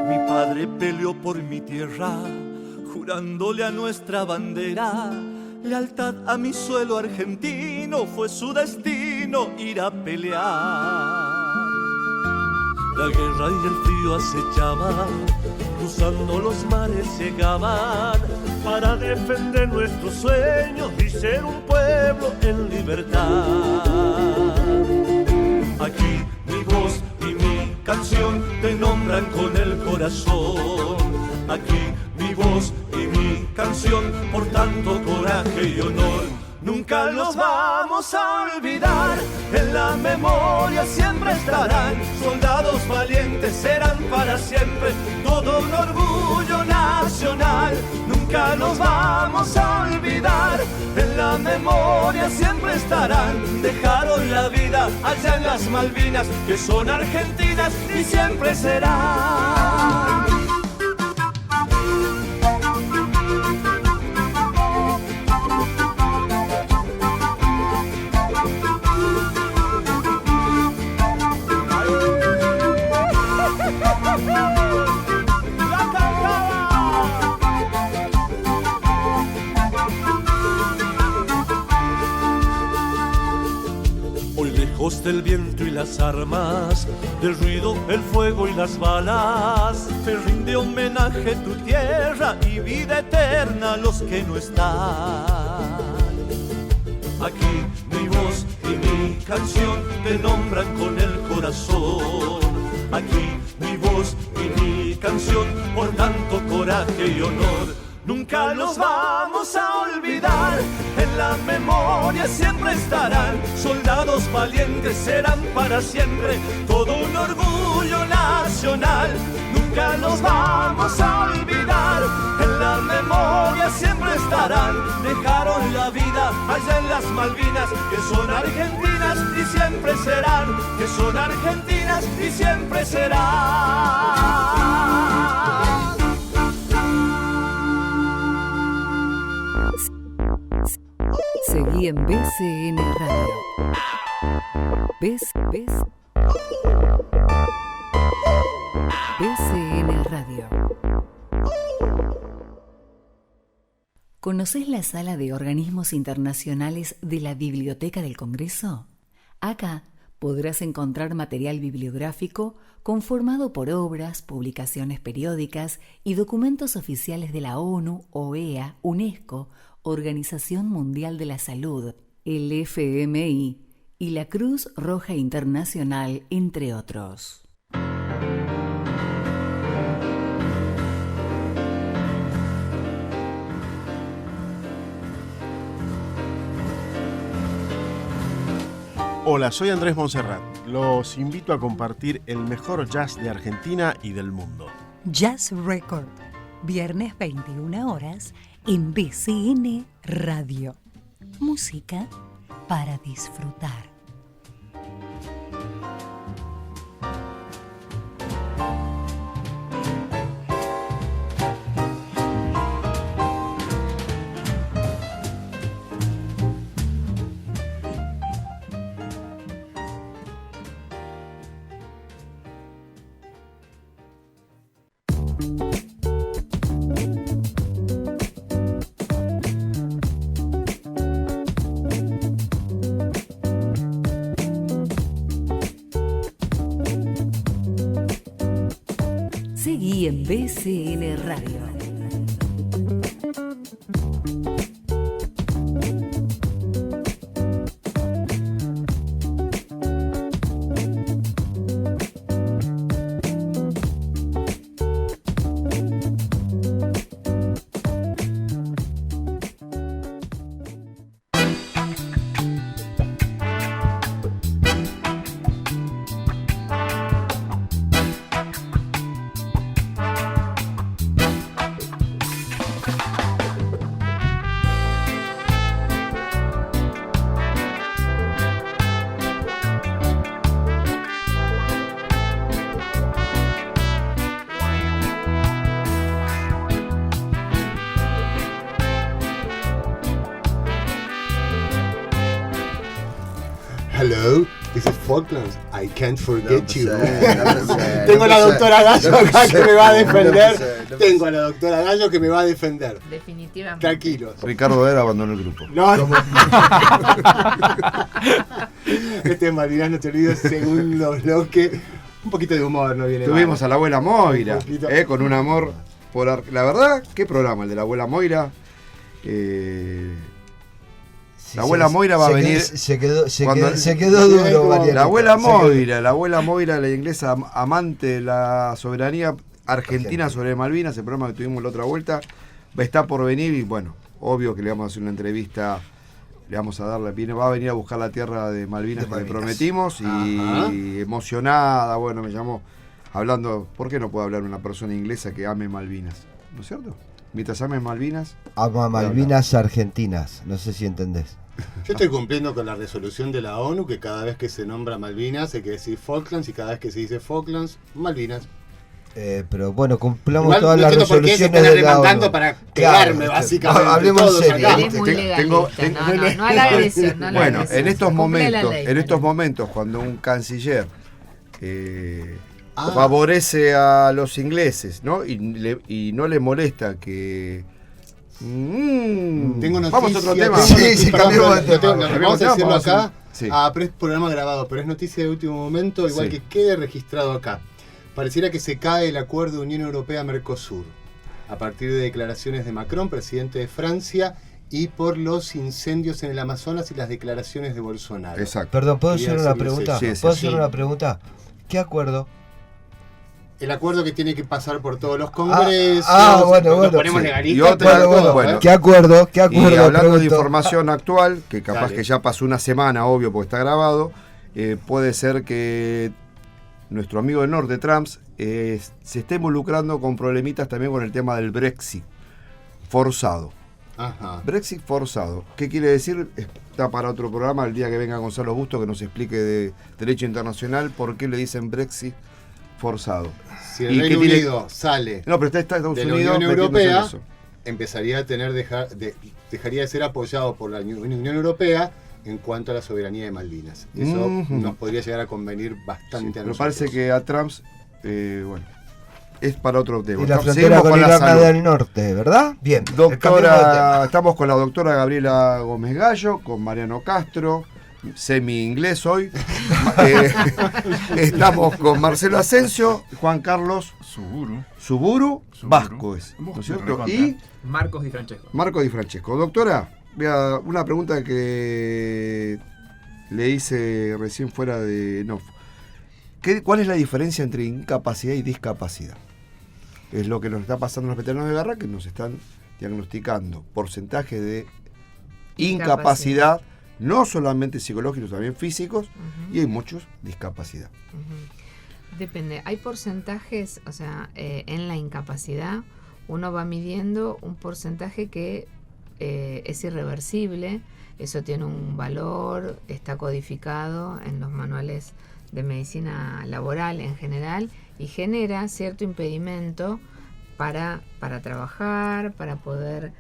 Mi padre peleó por mi tierra, jurándole a nuestra bandera. Lealtad a mi suelo argentino, fue su destino ir a pelear. La guerra y el frío acechaban, cruzando los mares llegaban, para defender nuestros sueños y ser un pueblo en libertad. Aquí mi voz y mi canción te nombran con el corazón. Aquí mi voz y mi canción por tanto coraje y honor. Nunca los vamos a olvidar, en la memoria siempre estarán. Soldados valientes serán para siempre, todo un orgullo nacional. Nunca los vamos a olvidar, en la memoria siempre estarán. Dejaron la vida allá en las Malvinas, que son argentinas y siempre serán. Hoy lejos del viento y las armas, del ruido, el fuego y las balas, te rinde homenaje tu tierra y vida eterna a los que no están. Aquí mi voz y mi canción te nombran con el corazón. Aquí mi voz y mi canción por tanto coraje y honor. Nunca los vamos a olvidar, en la memoria siempre estarán. Soldados valientes serán para siempre, todo un orgullo nacional. Nunca los vamos a olvidar, en la memoria siempre estarán. Dejaron la vida allá en las Malvinas, que son argentinas y siempre serán. Que son argentinas eras y siempre serás. Seguí en BCN Radio. BCN Radio. ¿Conocés la sala de organismos internacionales de la Biblioteca del Congreso? Acá podrás encontrar material bibliográfico conformado por obras, publicaciones periódicas y documentos oficiales de la ONU, OEA, UNESCO, Organización Mundial de la Salud, el FMI y la Cruz Roja Internacional, entre otros. Hola, soy Andrés Monserrat. Los invito a compartir el mejor jazz de Argentina y del mundo. Jazz Record, viernes 21 horas en BCN Radio. Música para disfrutar. Seguí en BCN Radio. Hello, this is Falklands. I can't forget you. Tengo a la doctora Gallo acá que me va a defender. Tengo a la doctora Gallo que me va a defender. Definitivamente. Tranquilos. Ricardo Vera abandonó el grupo. No. Este es Malvinas, no te olvides, segundo bloque. Un poquito de humor no viene mal. Tuvimos a la abuela Moira, con un amor por... La verdad, ¿qué programa el de la abuela Moira? La abuela Moira va a venir. Se quedó duro, Mariano. La abuela Moira, la inglesa amante de la soberanía argentina sobre Malvinas, el programa que tuvimos la otra vuelta, está por venir y bueno, obvio que le vamos a hacer una entrevista, le vamos a darle, va a venir a buscar la tierra de Malvinas que le prometimos y emocionada, bueno, me llamó hablando, ¿por qué no puede hablar una persona inglesa que ame Malvinas? ¿No es cierto? Mientras ame Malvinas. Ama Malvinas argentinas, no sé si entendés. Yo estoy cumpliendo con la resolución de la ONU que cada vez que se nombra Malvinas hay que decir Falklands y cada vez que se dice Falklands, Malvinas. Pero bueno, cumplamos igual, todas las resoluciones de la ONU. Para pegarme, básicamente. Hablemos serio. No a la agresión. Bueno, en estos momentos, cuando un canciller favorece a los ingleses, ¿no? Y no le molesta que... Tengo noticias. Vamos a otro tema. Vamos a decirlo acá. Sí. Pero es programa grabado, pero es noticia de último momento, igual que quede registrado acá. Pareciera que se cae el acuerdo de Unión Europea-Mercosur a partir de declaraciones de Macron, presidente de Francia, y por los incendios en el Amazonas y las declaraciones de Bolsonaro. Exacto. Perdón, ¿puedo hacer una pregunta? ¿Puedo hacer una pregunta? ¿Qué acuerdo? El acuerdo que tiene que pasar por todos los congresos. Bueno. Ponemos legalistas. Y otra, bueno, ¿Qué acuerdo? Y hablando de información actual, que capaz que ya pasó una semana, obvio, porque está grabado, puede ser que nuestro amigo del norte, Trump, se esté involucrando con problemitas también con el tema del Brexit forzado. Ajá. Brexit forzado. ¿Qué quiere decir? Está para otro programa el día que venga Gonzalo Busto que nos explique de derecho internacional por qué le dicen Brexit forzado. Si el Reino Unido sale no, pero está Estados de Unidos la Unión Europea, eso. empezaría a tener dejaría de ser apoyado por la Unión Europea en cuanto a la soberanía de Malvinas. Eso nos podría llegar a convenir bastante a nosotros. Me parece que a Trump, bueno, es para otro tema. Y la frontera con Irlanda del Norte, ¿verdad? Bien. Doctora, estamos con la doctora Gabriela Gómez Gallo, con Mariano Castro, semi-inglés hoy. Estamos con Marcelo Asensio, Juan Carlos Suburu Vasco, ¿no es cierto? Y Marcos Di Francesco. Marcos Di Francesco. Doctora, vea, una pregunta que le hice recién fuera de NOF. ¿Cuál es la diferencia entre incapacidad y discapacidad? Es lo que nos está pasando a los veteranos de guerra, que nos están diagnosticando porcentaje de incapacidad, no solamente psicológicos, también físicos, y hay muchos discapacidad. Depende, hay porcentajes, o sea, en la incapacidad uno va midiendo un porcentaje que es irreversible, eso tiene un valor, está codificado en los manuales de medicina laboral en general y genera cierto impedimento para trabajar, para poder,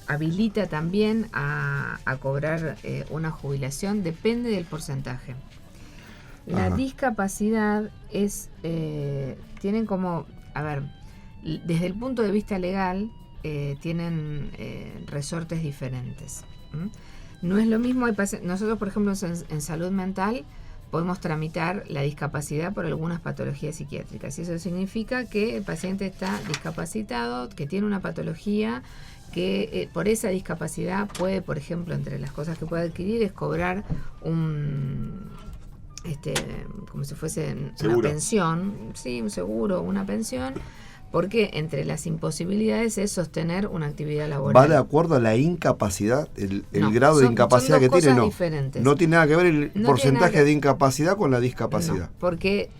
habilita también a cobrar una jubilación, depende del porcentaje. La discapacidad es, tienen como, a ver, desde el punto de vista legal, tienen resortes diferentes. No es lo mismo, nosotros por ejemplo en salud mental podemos tramitar la discapacidad por algunas patologías psiquiátricas. Y eso significa que el paciente está discapacitado, que tiene una patología, que por esa discapacidad puede, por ejemplo, entre las cosas que puede adquirir es cobrar como si fuese una pensión, sí, un seguro, una pensión, porque entre las imposibilidades es sostener una actividad laboral. ¿Va de acuerdo a la incapacidad, el grado de incapacidad que tiene? No, diferentes. No tiene nada que ver el porcentaje de incapacidad con la discapacidad. No, porque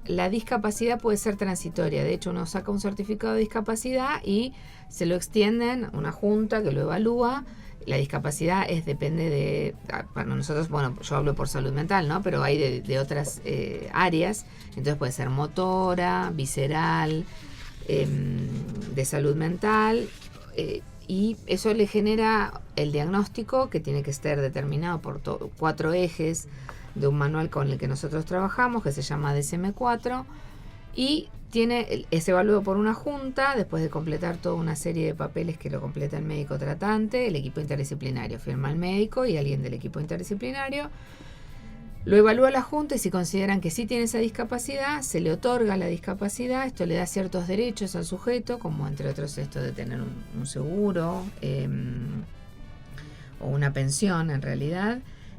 la discapacidad puede ser transitoria. De hecho, uno saca un certificado de discapacidad y se lo extienden a una junta que lo evalúa. La discapacidad depende de, para nosotros, bueno, yo hablo por salud mental, ¿no? Pero hay de otras áreas, entonces puede ser motora, visceral, de salud mental, y eso le genera el diagnóstico que tiene que estar determinado por 4 ejes de un manual con el que nosotros trabajamos, que se llama DSM-4, y es evaluado por una junta después de completar toda una serie de papeles que lo completa el médico tratante, el equipo interdisciplinario, firma el médico y alguien del equipo interdisciplinario, lo evalúa la junta y si consideran que sí tiene esa discapacidad, se le otorga la discapacidad. Esto le da ciertos derechos al sujeto, como entre otros esto de tener un seguro o una pensión en realidad.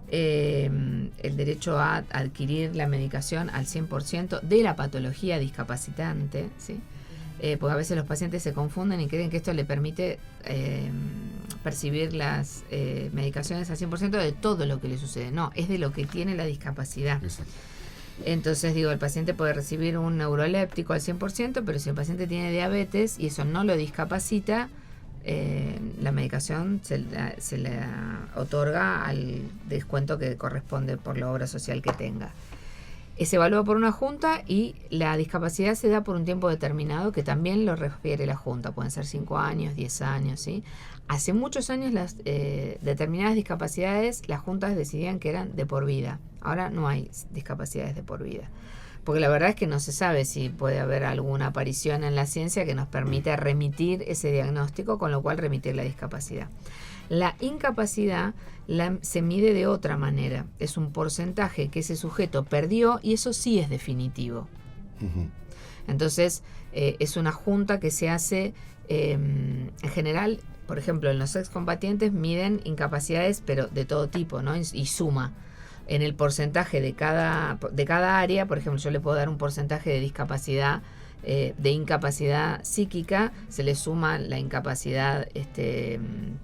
El derecho a adquirir la medicación al 100% de la patología discapacitante, ¿sí? Porque a veces los pacientes se confunden y creen que esto le permite percibir las medicaciones al 100% de todo lo que le sucede. No, es de lo que tiene la discapacidad. Exacto. Entonces, el paciente puede recibir un neuroléptico al 100%, pero si el paciente tiene diabetes y eso no lo discapacita, la medicación se le otorga al descuento que corresponde por la obra social que tenga. Se evalúa por una junta y la discapacidad se da por un tiempo determinado que también lo refiere la junta. Pueden ser 5 años, 10 años, ¿sí? Hace muchos años las determinadas discapacidades las juntas decidían que eran de por vida. Ahora no hay discapacidades de por vida. Porque la verdad es que no se sabe si puede haber alguna aparición en la ciencia que nos permita remitir ese diagnóstico, con lo cual remitir la discapacidad. La incapacidad se mide de otra manera. Es un porcentaje que ese sujeto perdió y eso sí es definitivo. Entonces, es una junta que se hace en general, por ejemplo, en los excombatientes miden incapacidades, pero de todo tipo, ¿no? Y suma. En el porcentaje de cada área, por ejemplo, yo le puedo dar un porcentaje de discapacidad, de incapacidad psíquica, se le suma la incapacidad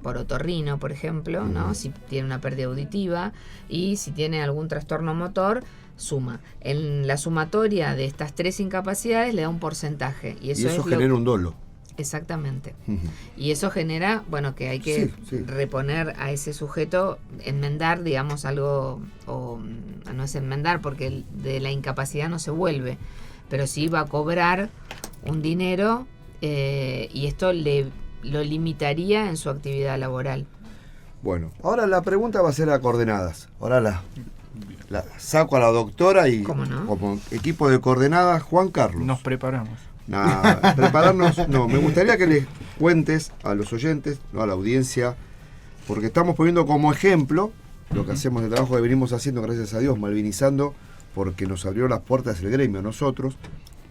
por otorrino, por ejemplo, ¿no? Si tiene una pérdida auditiva, y si tiene algún trastorno motor, suma. En la sumatoria de estas 3 incapacidades le da un porcentaje. Y eso genera un dolo. Exactamente. Y eso genera, bueno, que hay que reponer a ese sujeto, enmendar, digamos, algo, o no es enmendar, porque de la incapacidad no se vuelve, pero sí va a cobrar un dinero y esto lo limitaría en su actividad laboral. Bueno, ahora la pregunta va a ser a coordenadas. Ahora la saco a la doctora y como equipo de coordenadas, Juan Carlos. Nos preparamos. Prepararnos, no, me gustaría que les cuentes a los oyentes, no a la audiencia, porque estamos poniendo como ejemplo lo que hacemos, el trabajo que venimos haciendo, gracias a Dios, malvinizando, porque nos abrió las puertas el gremio a nosotros,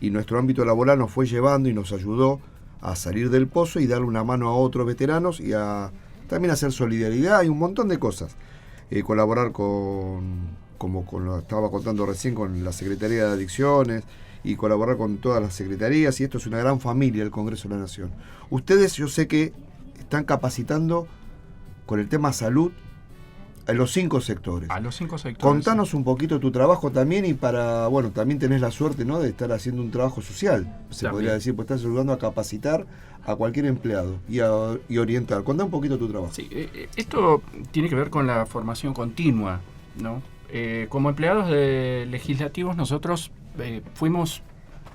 y nuestro ámbito laboral nos fue llevando y nos ayudó a salir del pozo y darle una mano a otros veteranos y a también hacer solidaridad y un montón de cosas. Colaborar como lo estaba contando recién, con la Secretaría de Adicciones, y colaborar con todas las secretarías, y esto es una gran familia, el Congreso de la Nación. Ustedes, yo sé que están capacitando con el tema salud a los 5 sectores. A los 5 sectores. Contanos un poquito tu trabajo también, y también tenés la suerte, ¿no?, de estar haciendo un trabajo social, se podría decir, pues estás ayudando a capacitar a cualquier empleado y orientar. Contá un poquito tu trabajo. Sí, esto tiene que ver con la formación continua, ¿no? Como empleados legislativos nosotros fuimos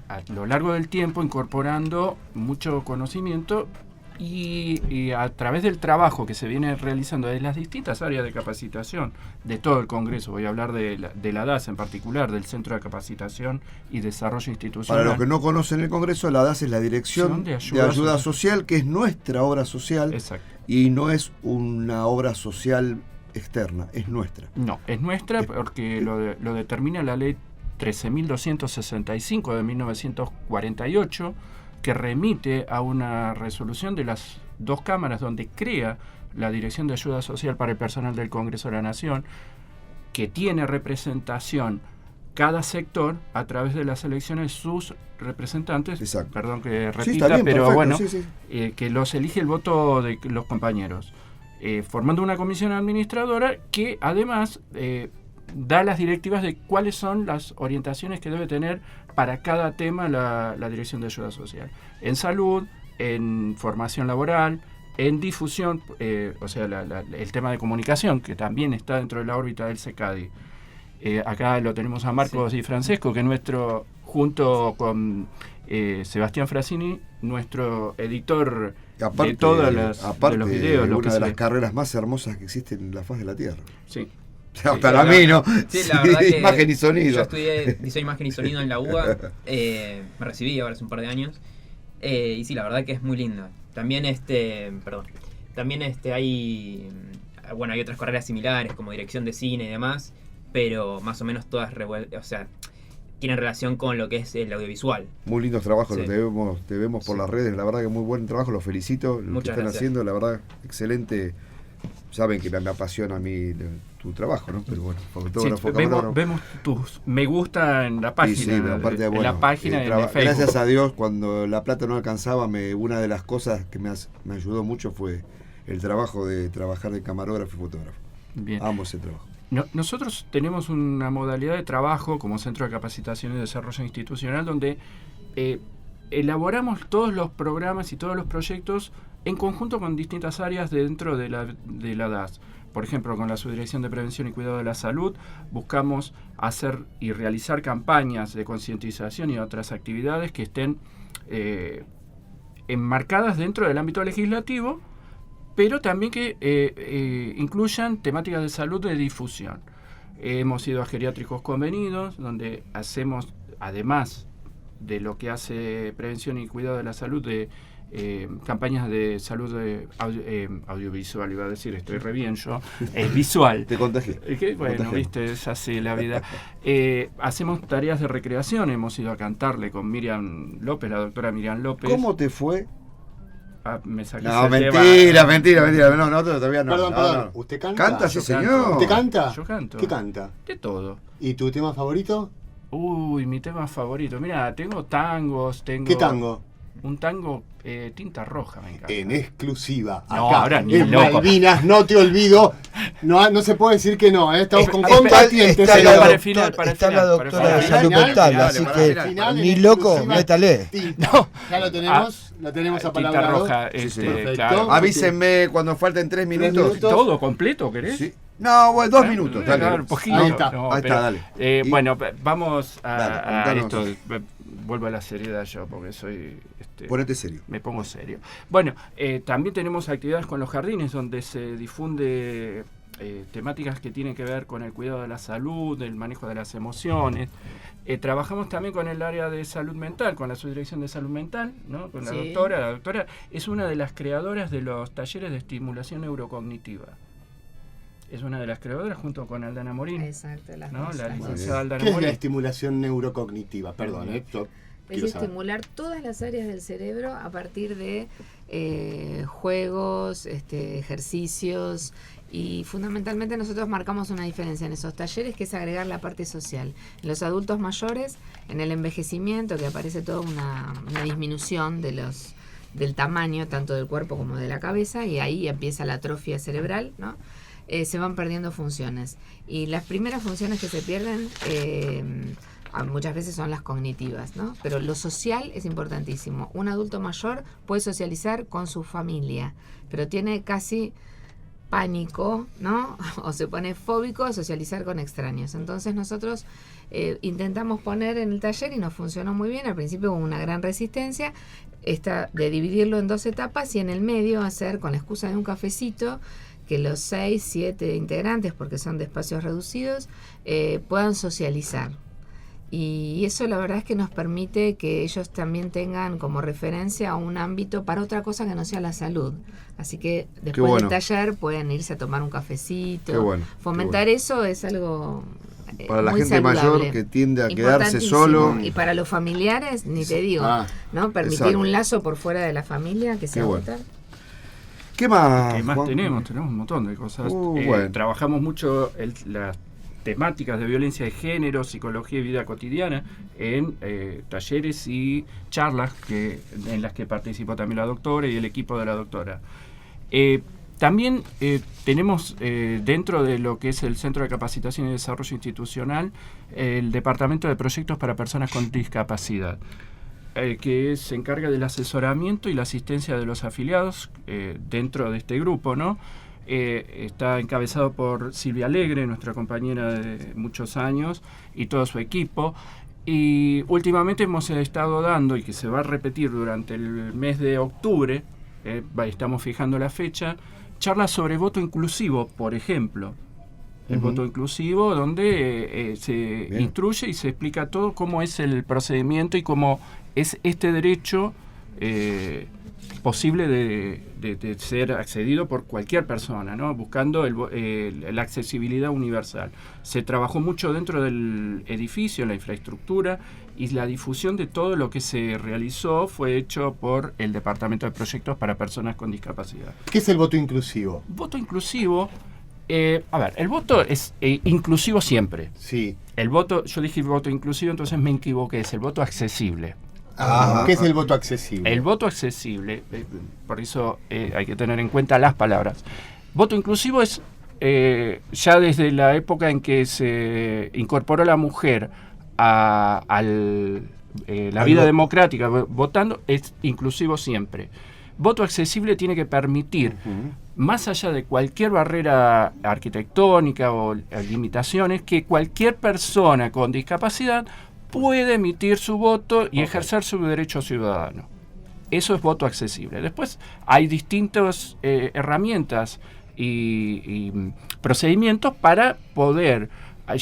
a lo largo del tiempo incorporando mucho conocimiento y a través del trabajo que se viene realizando desde las distintas áreas de capacitación de todo el Congreso, voy a hablar de la DAS en particular, del Centro de Capacitación y Desarrollo Institucional. Para los que no conocen el Congreso, la DAS es la Dirección de Ayuda Social, que es nuestra obra social. Exacto. Y no es una obra social externa, es nuestra. No, es nuestra porque lo determina la ley 13.265 de 1948, que remite a una resolución de las 2 cámaras donde crea la Dirección de Ayuda Social para el Personal del Congreso de la Nación, que tiene representación cada sector a través de las elecciones sus representantes. Exacto. Perdón que repita, bien, pero perfecto, bueno, que los elige el voto de los compañeros, formando una comisión administradora que además da las directivas de cuáles son las orientaciones que debe tener para cada tema la Dirección de Ayuda Social. En salud, en formación laboral, en difusión, o sea, el tema de comunicación, que también está dentro de la órbita del CECADI. Acá lo tenemos a Marcos y Francesco, que junto con Sebastián Frassini, nuestro editor de todos los videos. Una de las carreras más hermosas que existen en la faz de la Tierra. Sí. Para mí, ¿no? Sí, la verdad que imagen y sonido. Yo estudié diseño, imagen y sonido en la UBA, me recibí ahora hace un par de años, y sí, la verdad que es muy linda. También hay otras carreras similares como dirección de cine y demás, pero más o menos todas tienen relación con lo que es el audiovisual. Muy lindos trabajos, te vemos por las redes, la verdad que muy buen trabajo, los felicito, lo que están haciendo, la verdad, excelente. Saben que me apasiona a mí tu trabajo, ¿no? Pero bueno, fotógrafo, vemos tus me gusta en la página, en la página de Facebook. Gracias a Dios, cuando la plata no alcanzaba, una de las cosas que me ayudó mucho fue el trabajo de trabajar de camarógrafo y fotógrafo. Bien. Amo ese trabajo. Nosotros tenemos una modalidad de trabajo como Centro de Capacitación y Desarrollo Institucional donde elaboramos todos los programas y todos los proyectos en conjunto con distintas áreas dentro de la DAS. Por ejemplo, con la Subdirección de Prevención y Cuidado de la Salud buscamos hacer y realizar campañas de concientización y otras actividades que estén enmarcadas dentro del ámbito legislativo, pero también que incluyan temáticas de salud de difusión. Hemos ido a geriátricos convenidos, donde hacemos, además de lo que hace Prevención y Cuidado de la Salud, de campañas de salud audiovisual, iba a decir, estoy re bien yo, visual. Te contagié. Bueno, viste, es así la vida. Hacemos tareas de recreación, hemos ido a cantarle con Miriam López, la doctora Miriam López. ¿Cómo te fue? Me saqué mentira. No, todavía no. Perdón. ¿Usted canta? ¿Canta, sí, señor? ¿Usted canta? Yo canto. ¿Qué canta? De todo. ¿Y tu tema favorito? Uy, mi tema favorito. Mira, tengo tangos, ¿Qué tango? un tango tinta roja, me encanta. En exclusiva, No, acá, ahora ni en loco. Malvinas, no te olvido. No se puede decir que no, estamos con Está combatientes. la para doctora, el final, para el está final, la para el doctora de final. salud Final, mental, final, así para que el final, ni en loco, exclusiva. métale. No. Ya lo tenemos, Tinta apalabrado. roja, Perfecto. claro. Avísenme cuando falten 3 minutos. minutos. ¿Todo completo querés? Sí. No, bueno, 2 minutos. Dale. Claro, poquito. Ahí está. No, Ahí está, dale. Bueno, vamos a Dale, esto. contanos. Vuelvo a la seriedad yo, porque soy... Ponete serio. Me pongo serio. Bueno, también tenemos actividades con los jardines, donde se difunde temáticas que tienen que ver con el cuidado de la salud, el manejo de las emociones. Trabajamos también con el área de salud mental, con la subdirección de salud mental, ¿no? Con la Sí. doctora. La doctora es una de las creadoras de los talleres de estimulación neurocognitiva. Es una de las creadoras junto con Aldana Morín. Exacto, las ¿no? dos. La Las licenciada Aldana ¿Qué es la Morín. estimulación neurocognitiva? Perdón, yo Es quiero saber. estimular todas las áreas del cerebro a partir de juegos, ejercicios, y fundamentalmente nosotros marcamos una diferencia en esos talleres, que es agregar la parte social. En los adultos mayores, en el envejecimiento, que aparece toda una disminución del tamaño tanto del cuerpo como de la cabeza, y ahí empieza la atrofia cerebral, ¿no? Se van perdiendo funciones. Y las primeras funciones que se pierden muchas veces son las cognitivas, ¿no? Pero lo social es importantísimo. Un adulto mayor puede socializar con su familia, pero tiene casi pánico, ¿no? O se pone fóbico a socializar con extraños. Entonces nosotros intentamos poner en el taller, y nos funcionó muy bien. Al principio hubo una gran resistencia, de dividirlo en 2 etapas, y en el medio hacer, con la excusa de un cafecito, que los 6, 7 integrantes, porque son de espacios reducidos, puedan socializar. Y eso la verdad es que nos permite que ellos también tengan como referencia un ámbito para otra cosa que no sea la salud. Así que después del taller pueden irse a tomar un cafecito. Qué bueno, Fomentar eso es algo para la muy gente saludable. mayor que tiende a quedarse Importantísimo. solo. Y para los familiares, ni te digo, ¿no? Permitir exacto. un lazo por fuera de la familia que sea bueno. brutal. ¿Qué más? ¿Qué más Juan? tenemos? Tenemos un montón de cosas. Bueno. Trabajamos mucho las temáticas de violencia de género, psicología y vida cotidiana en talleres y charlas en las que participó también la doctora y el equipo de la doctora. También tenemos dentro de lo que es el Centro de Capacitación y Desarrollo Institucional el Departamento de Proyectos para Personas con Discapacidad, que se encarga del asesoramiento y la asistencia de los afiliados dentro de este grupo, ¿no? Está encabezado por Silvia Alegre, nuestra compañera de muchos años, y todo su equipo. Y últimamente hemos estado dando, y que se va a repetir durante el mes de octubre, estamos fijando la fecha, charlas sobre voto inclusivo, por ejemplo. El voto inclusivo, donde se instruye y se explica todo cómo es el procedimiento y cómo es este derecho posible de ser accedido por cualquier persona, ¿no? Buscando la accesibilidad universal. Se trabajó mucho dentro del edificio, la infraestructura, y la difusión de todo lo que se realizó fue hecho por el Departamento de Proyectos para Personas con Discapacidad. ¿Qué es el voto inclusivo? Voto inclusivo, el voto es inclusivo siempre. Sí. El voto, yo dije voto inclusivo, entonces me equivoqué, es el voto accesible. ¿Qué es el voto accesible? El voto accesible, por eso hay que tener en cuenta las palabras. Voto inclusivo es ya desde la época en que se incorporó la mujer a la vida democrática votando, es inclusivo siempre. Voto accesible tiene que permitir, más allá de cualquier barrera arquitectónica o limitaciones, que cualquier persona con discapacidad puede emitir su voto y ejercer su derecho ciudadano. Eso es voto accesible. Después hay distintas herramientas y procedimientos para poder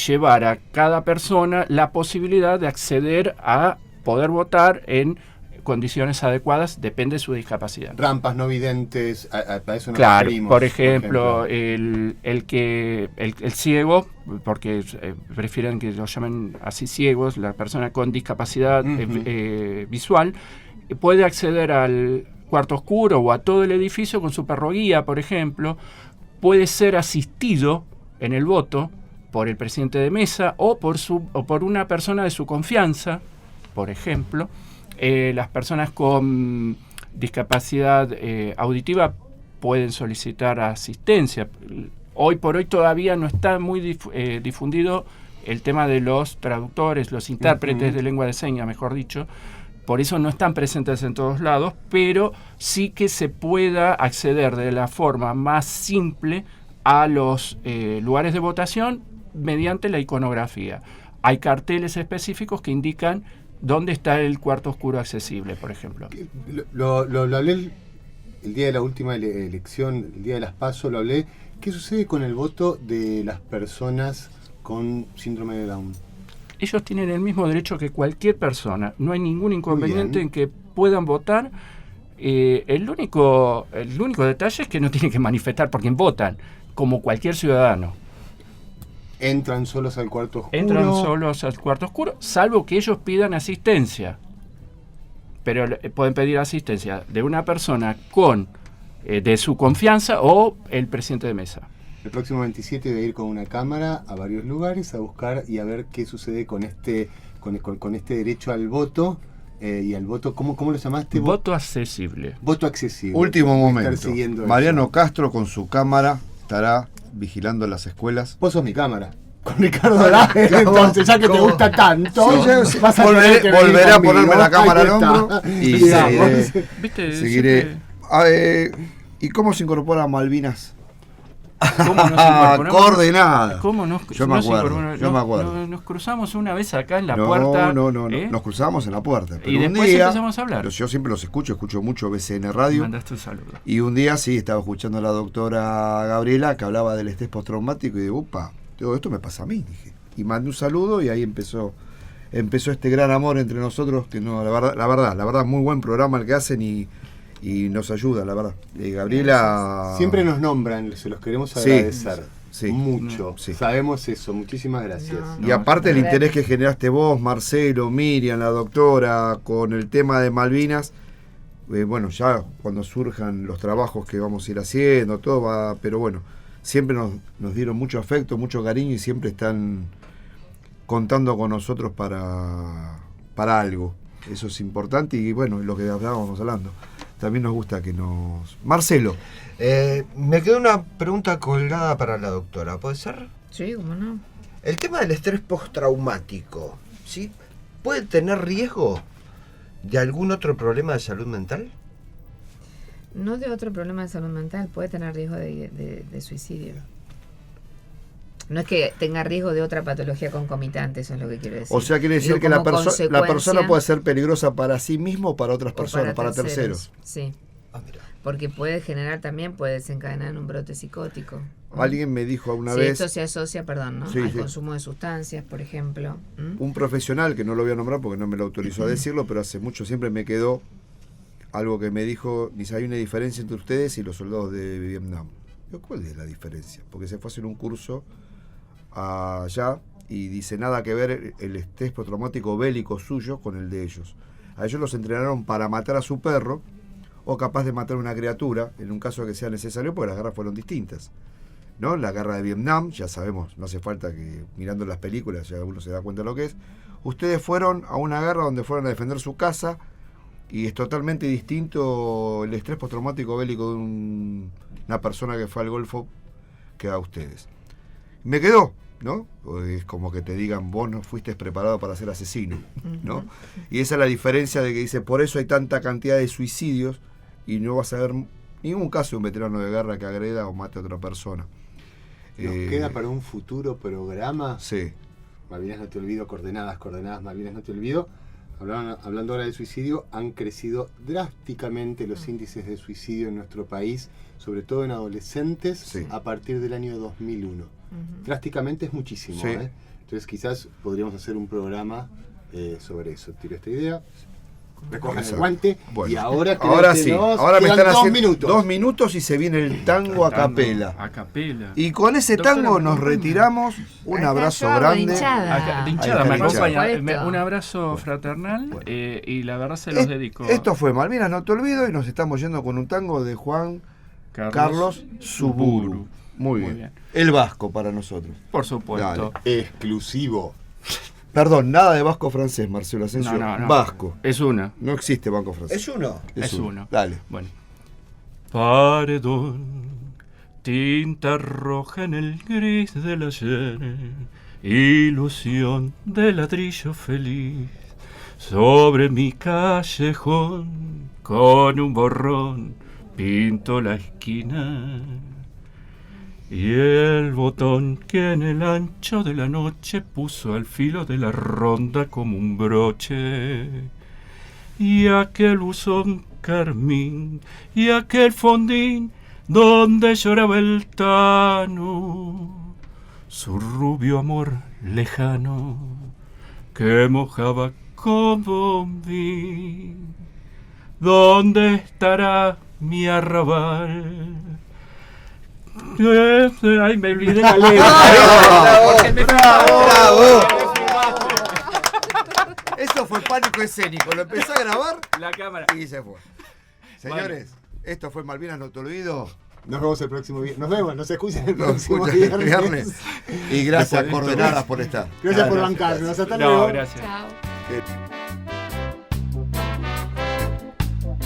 llevar a cada persona la posibilidad de acceder a poder votar en condiciones adecuadas, depende de su discapacidad. Rampas no videntes, para eso nos Claro, referimos, por ejemplo. El ciego, porque prefieren que lo llamen así ciegos, la persona con discapacidad visual, puede acceder al cuarto oscuro o a todo el edificio con su perro guía, por ejemplo, puede ser asistido en el voto por el presidente de mesa o por una persona de su confianza, por ejemplo. Las personas con discapacidad auditiva pueden solicitar asistencia. Hoy por hoy todavía no está muy difundido el tema de los traductores, los intérpretes de lengua de señas, mejor dicho. Por eso no están presentes en todos lados, pero sí que se pueda acceder de la forma más simple a los lugares de votación mediante la iconografía. Hay carteles específicos que indican dónde está el cuarto oscuro accesible, por ejemplo. Lo hablé el día de la última elección, el día de las PASO, lo hablé. ¿Qué sucede con el voto de las personas con síndrome de Down? Ellos tienen el mismo derecho que cualquier persona. No hay ningún inconveniente en que puedan votar. El único detalle es que no tienen que manifestar por quién votan, como cualquier ciudadano. ¿Entran solos al cuarto oscuro? Entran solos al cuarto oscuro, salvo que ellos pidan asistencia. Pero pueden pedir asistencia de una persona de su confianza o el presidente de mesa. El próximo 27 voy a ir con una cámara a varios lugares a buscar y a ver qué sucede con este derecho al voto. Y al voto, ¿cómo lo llamaste? Voto accesible. Voto accesible. Último momento. Mariano Castro con su cámara estará vigilando las escuelas. Vos sos mi cámara. Con Ricardo Laje, entonces ya que te gusta tanto, vas a volveré a ponerme la cámara al hombro y seguiré. ¿Y cómo se incorpora Malvinas? Coordenadas. ¿Cómo yo me acuerdo. Nos cruzamos una vez acá en la puerta. No. Nos cruzamos en la puerta. Pero y después empezamos a hablar. Pero yo siempre los escucho mucho BCN Radio. Mandaste un saludo. Y un día sí, estaba escuchando a la doctora Gabriela que hablaba del estrés postraumático y digo, upa, todo esto me pasa a mí, dije. Y mandé un saludo y ahí empezó este gran amor entre nosotros, que no, la verdad, muy buen programa el que hacen y nos ayuda, la verdad. Gabriela... Siempre nos nombran, se los queremos agradecer. Sí, mucho. Sí. Sabemos eso, muchísimas gracias. Y aparte el interés que generaste vos, Marcelo, Miriam, la doctora, con el tema de Malvinas, bueno, ya cuando surjan los trabajos que vamos a ir haciendo, todo va, pero bueno, siempre nos dieron mucho afecto, mucho cariño y siempre están contando con nosotros para algo. Eso es importante y bueno, lo que estábamos hablando. También nos gusta que nos... Marcelo. Me quedó una pregunta colgada para la doctora, ¿puede ser? Sí, cómo no. El tema del estrés postraumático, ¿sí? ¿Puede tener riesgo de algún otro problema de salud mental? No de otro problema de salud mental, puede tener riesgo de suicidio. No es que tenga riesgo de otra patología concomitante, eso es lo que quiero decir. O sea, quiere decir que la persona puede ser peligrosa para sí mismo o para otras personas, para terceros. Sí, porque puede desencadenar un brote psicótico. Alguien me dijo una vez... esto se asocia, al consumo de sustancias, por ejemplo. Un profesional, que no lo voy a nombrar porque no me lo autorizó a decirlo, pero hace mucho siempre me quedó algo que me dijo, dice, hay una diferencia entre ustedes y los soldados de Vietnam. ¿Cuál es la diferencia? Porque se fue a hacer un curso allá y dice nada que ver el estrés postraumático bélico suyo con el de ellos. A ellos los entrenaron para matar a su perro o capaz de matar a una criatura en un caso que sea necesario, porque las guerras fueron distintas, ¿no? La guerra de Vietnam, ya sabemos, no hace falta que mirando las películas ya uno se da cuenta de lo que es. Ustedes fueron a una guerra donde fueron a defender su casa y es totalmente distinto el estrés postraumático bélico de una persona que fue al Golfo que a ustedes. Me quedó, ¿no? Es como que te digan, vos no fuiste preparado para ser asesino, ¿no? Y esa es la diferencia de que dice, por eso hay tanta cantidad de suicidios y no vas a ver ningún caso de un veterano de guerra que agreda o mate a otra persona. ¿Nos queda para un futuro programa? Sí. Malvinas no te olvido, coordenadas, Malvinas no te olvido. Hablando ahora de suicidio, han crecido drásticamente los índices de suicidio en nuestro país, sobre todo en adolescentes, a partir del año 2001. Drásticamente es muchísimo, sí. Entonces quizás podríamos hacer un programa sobre eso. Tiro esta idea, recojan el guante, bueno. Y ahora sí, ahora me están haciendo 2 minutos y se viene el tango a capela. Y con ese tango nos retiramos. Un abrazo grande. De hinchada, me acompaña. Un abrazo fraternal y la verdad se los dedico. Esto fue Malvinas no te olvido y nos estamos yendo con un tango de Juan Carlos Suburu. Muy bien. El vasco para nosotros. Por supuesto. Dale. Exclusivo. Perdón, nada de vasco francés, Marcelo Asensio. No. Vasco. Es uno. No existe vasco francés. ¿Es uno? Es uno. Dale. Bueno. Paredón, tinta roja en el gris del ayer, ilusión de ladrillo feliz, sobre mi callejón, con un borrón, pinto la esquina. Y el botón que en el ancho de la noche puso al filo de la ronda como un broche. Y aquel buzón carmín, y aquel fondín donde lloraba el Tano, su rubio amor lejano que mojaba como mí. ¿Dónde estará mi arrabal? Ay, me olvidé la letra. ¡Bravo! Eso fue pánico escénico. Lo empezó a grabar la cámara y se fue. Señores, esto fue Malvinas No Te Olvido. Nos vemos el próximo viernes. Nos vemos, nos escuchan el próximo viernes. Y gracias, Coordenadas, por estar. Gracias por bancarnos. Hasta luego. Gracias. Chao.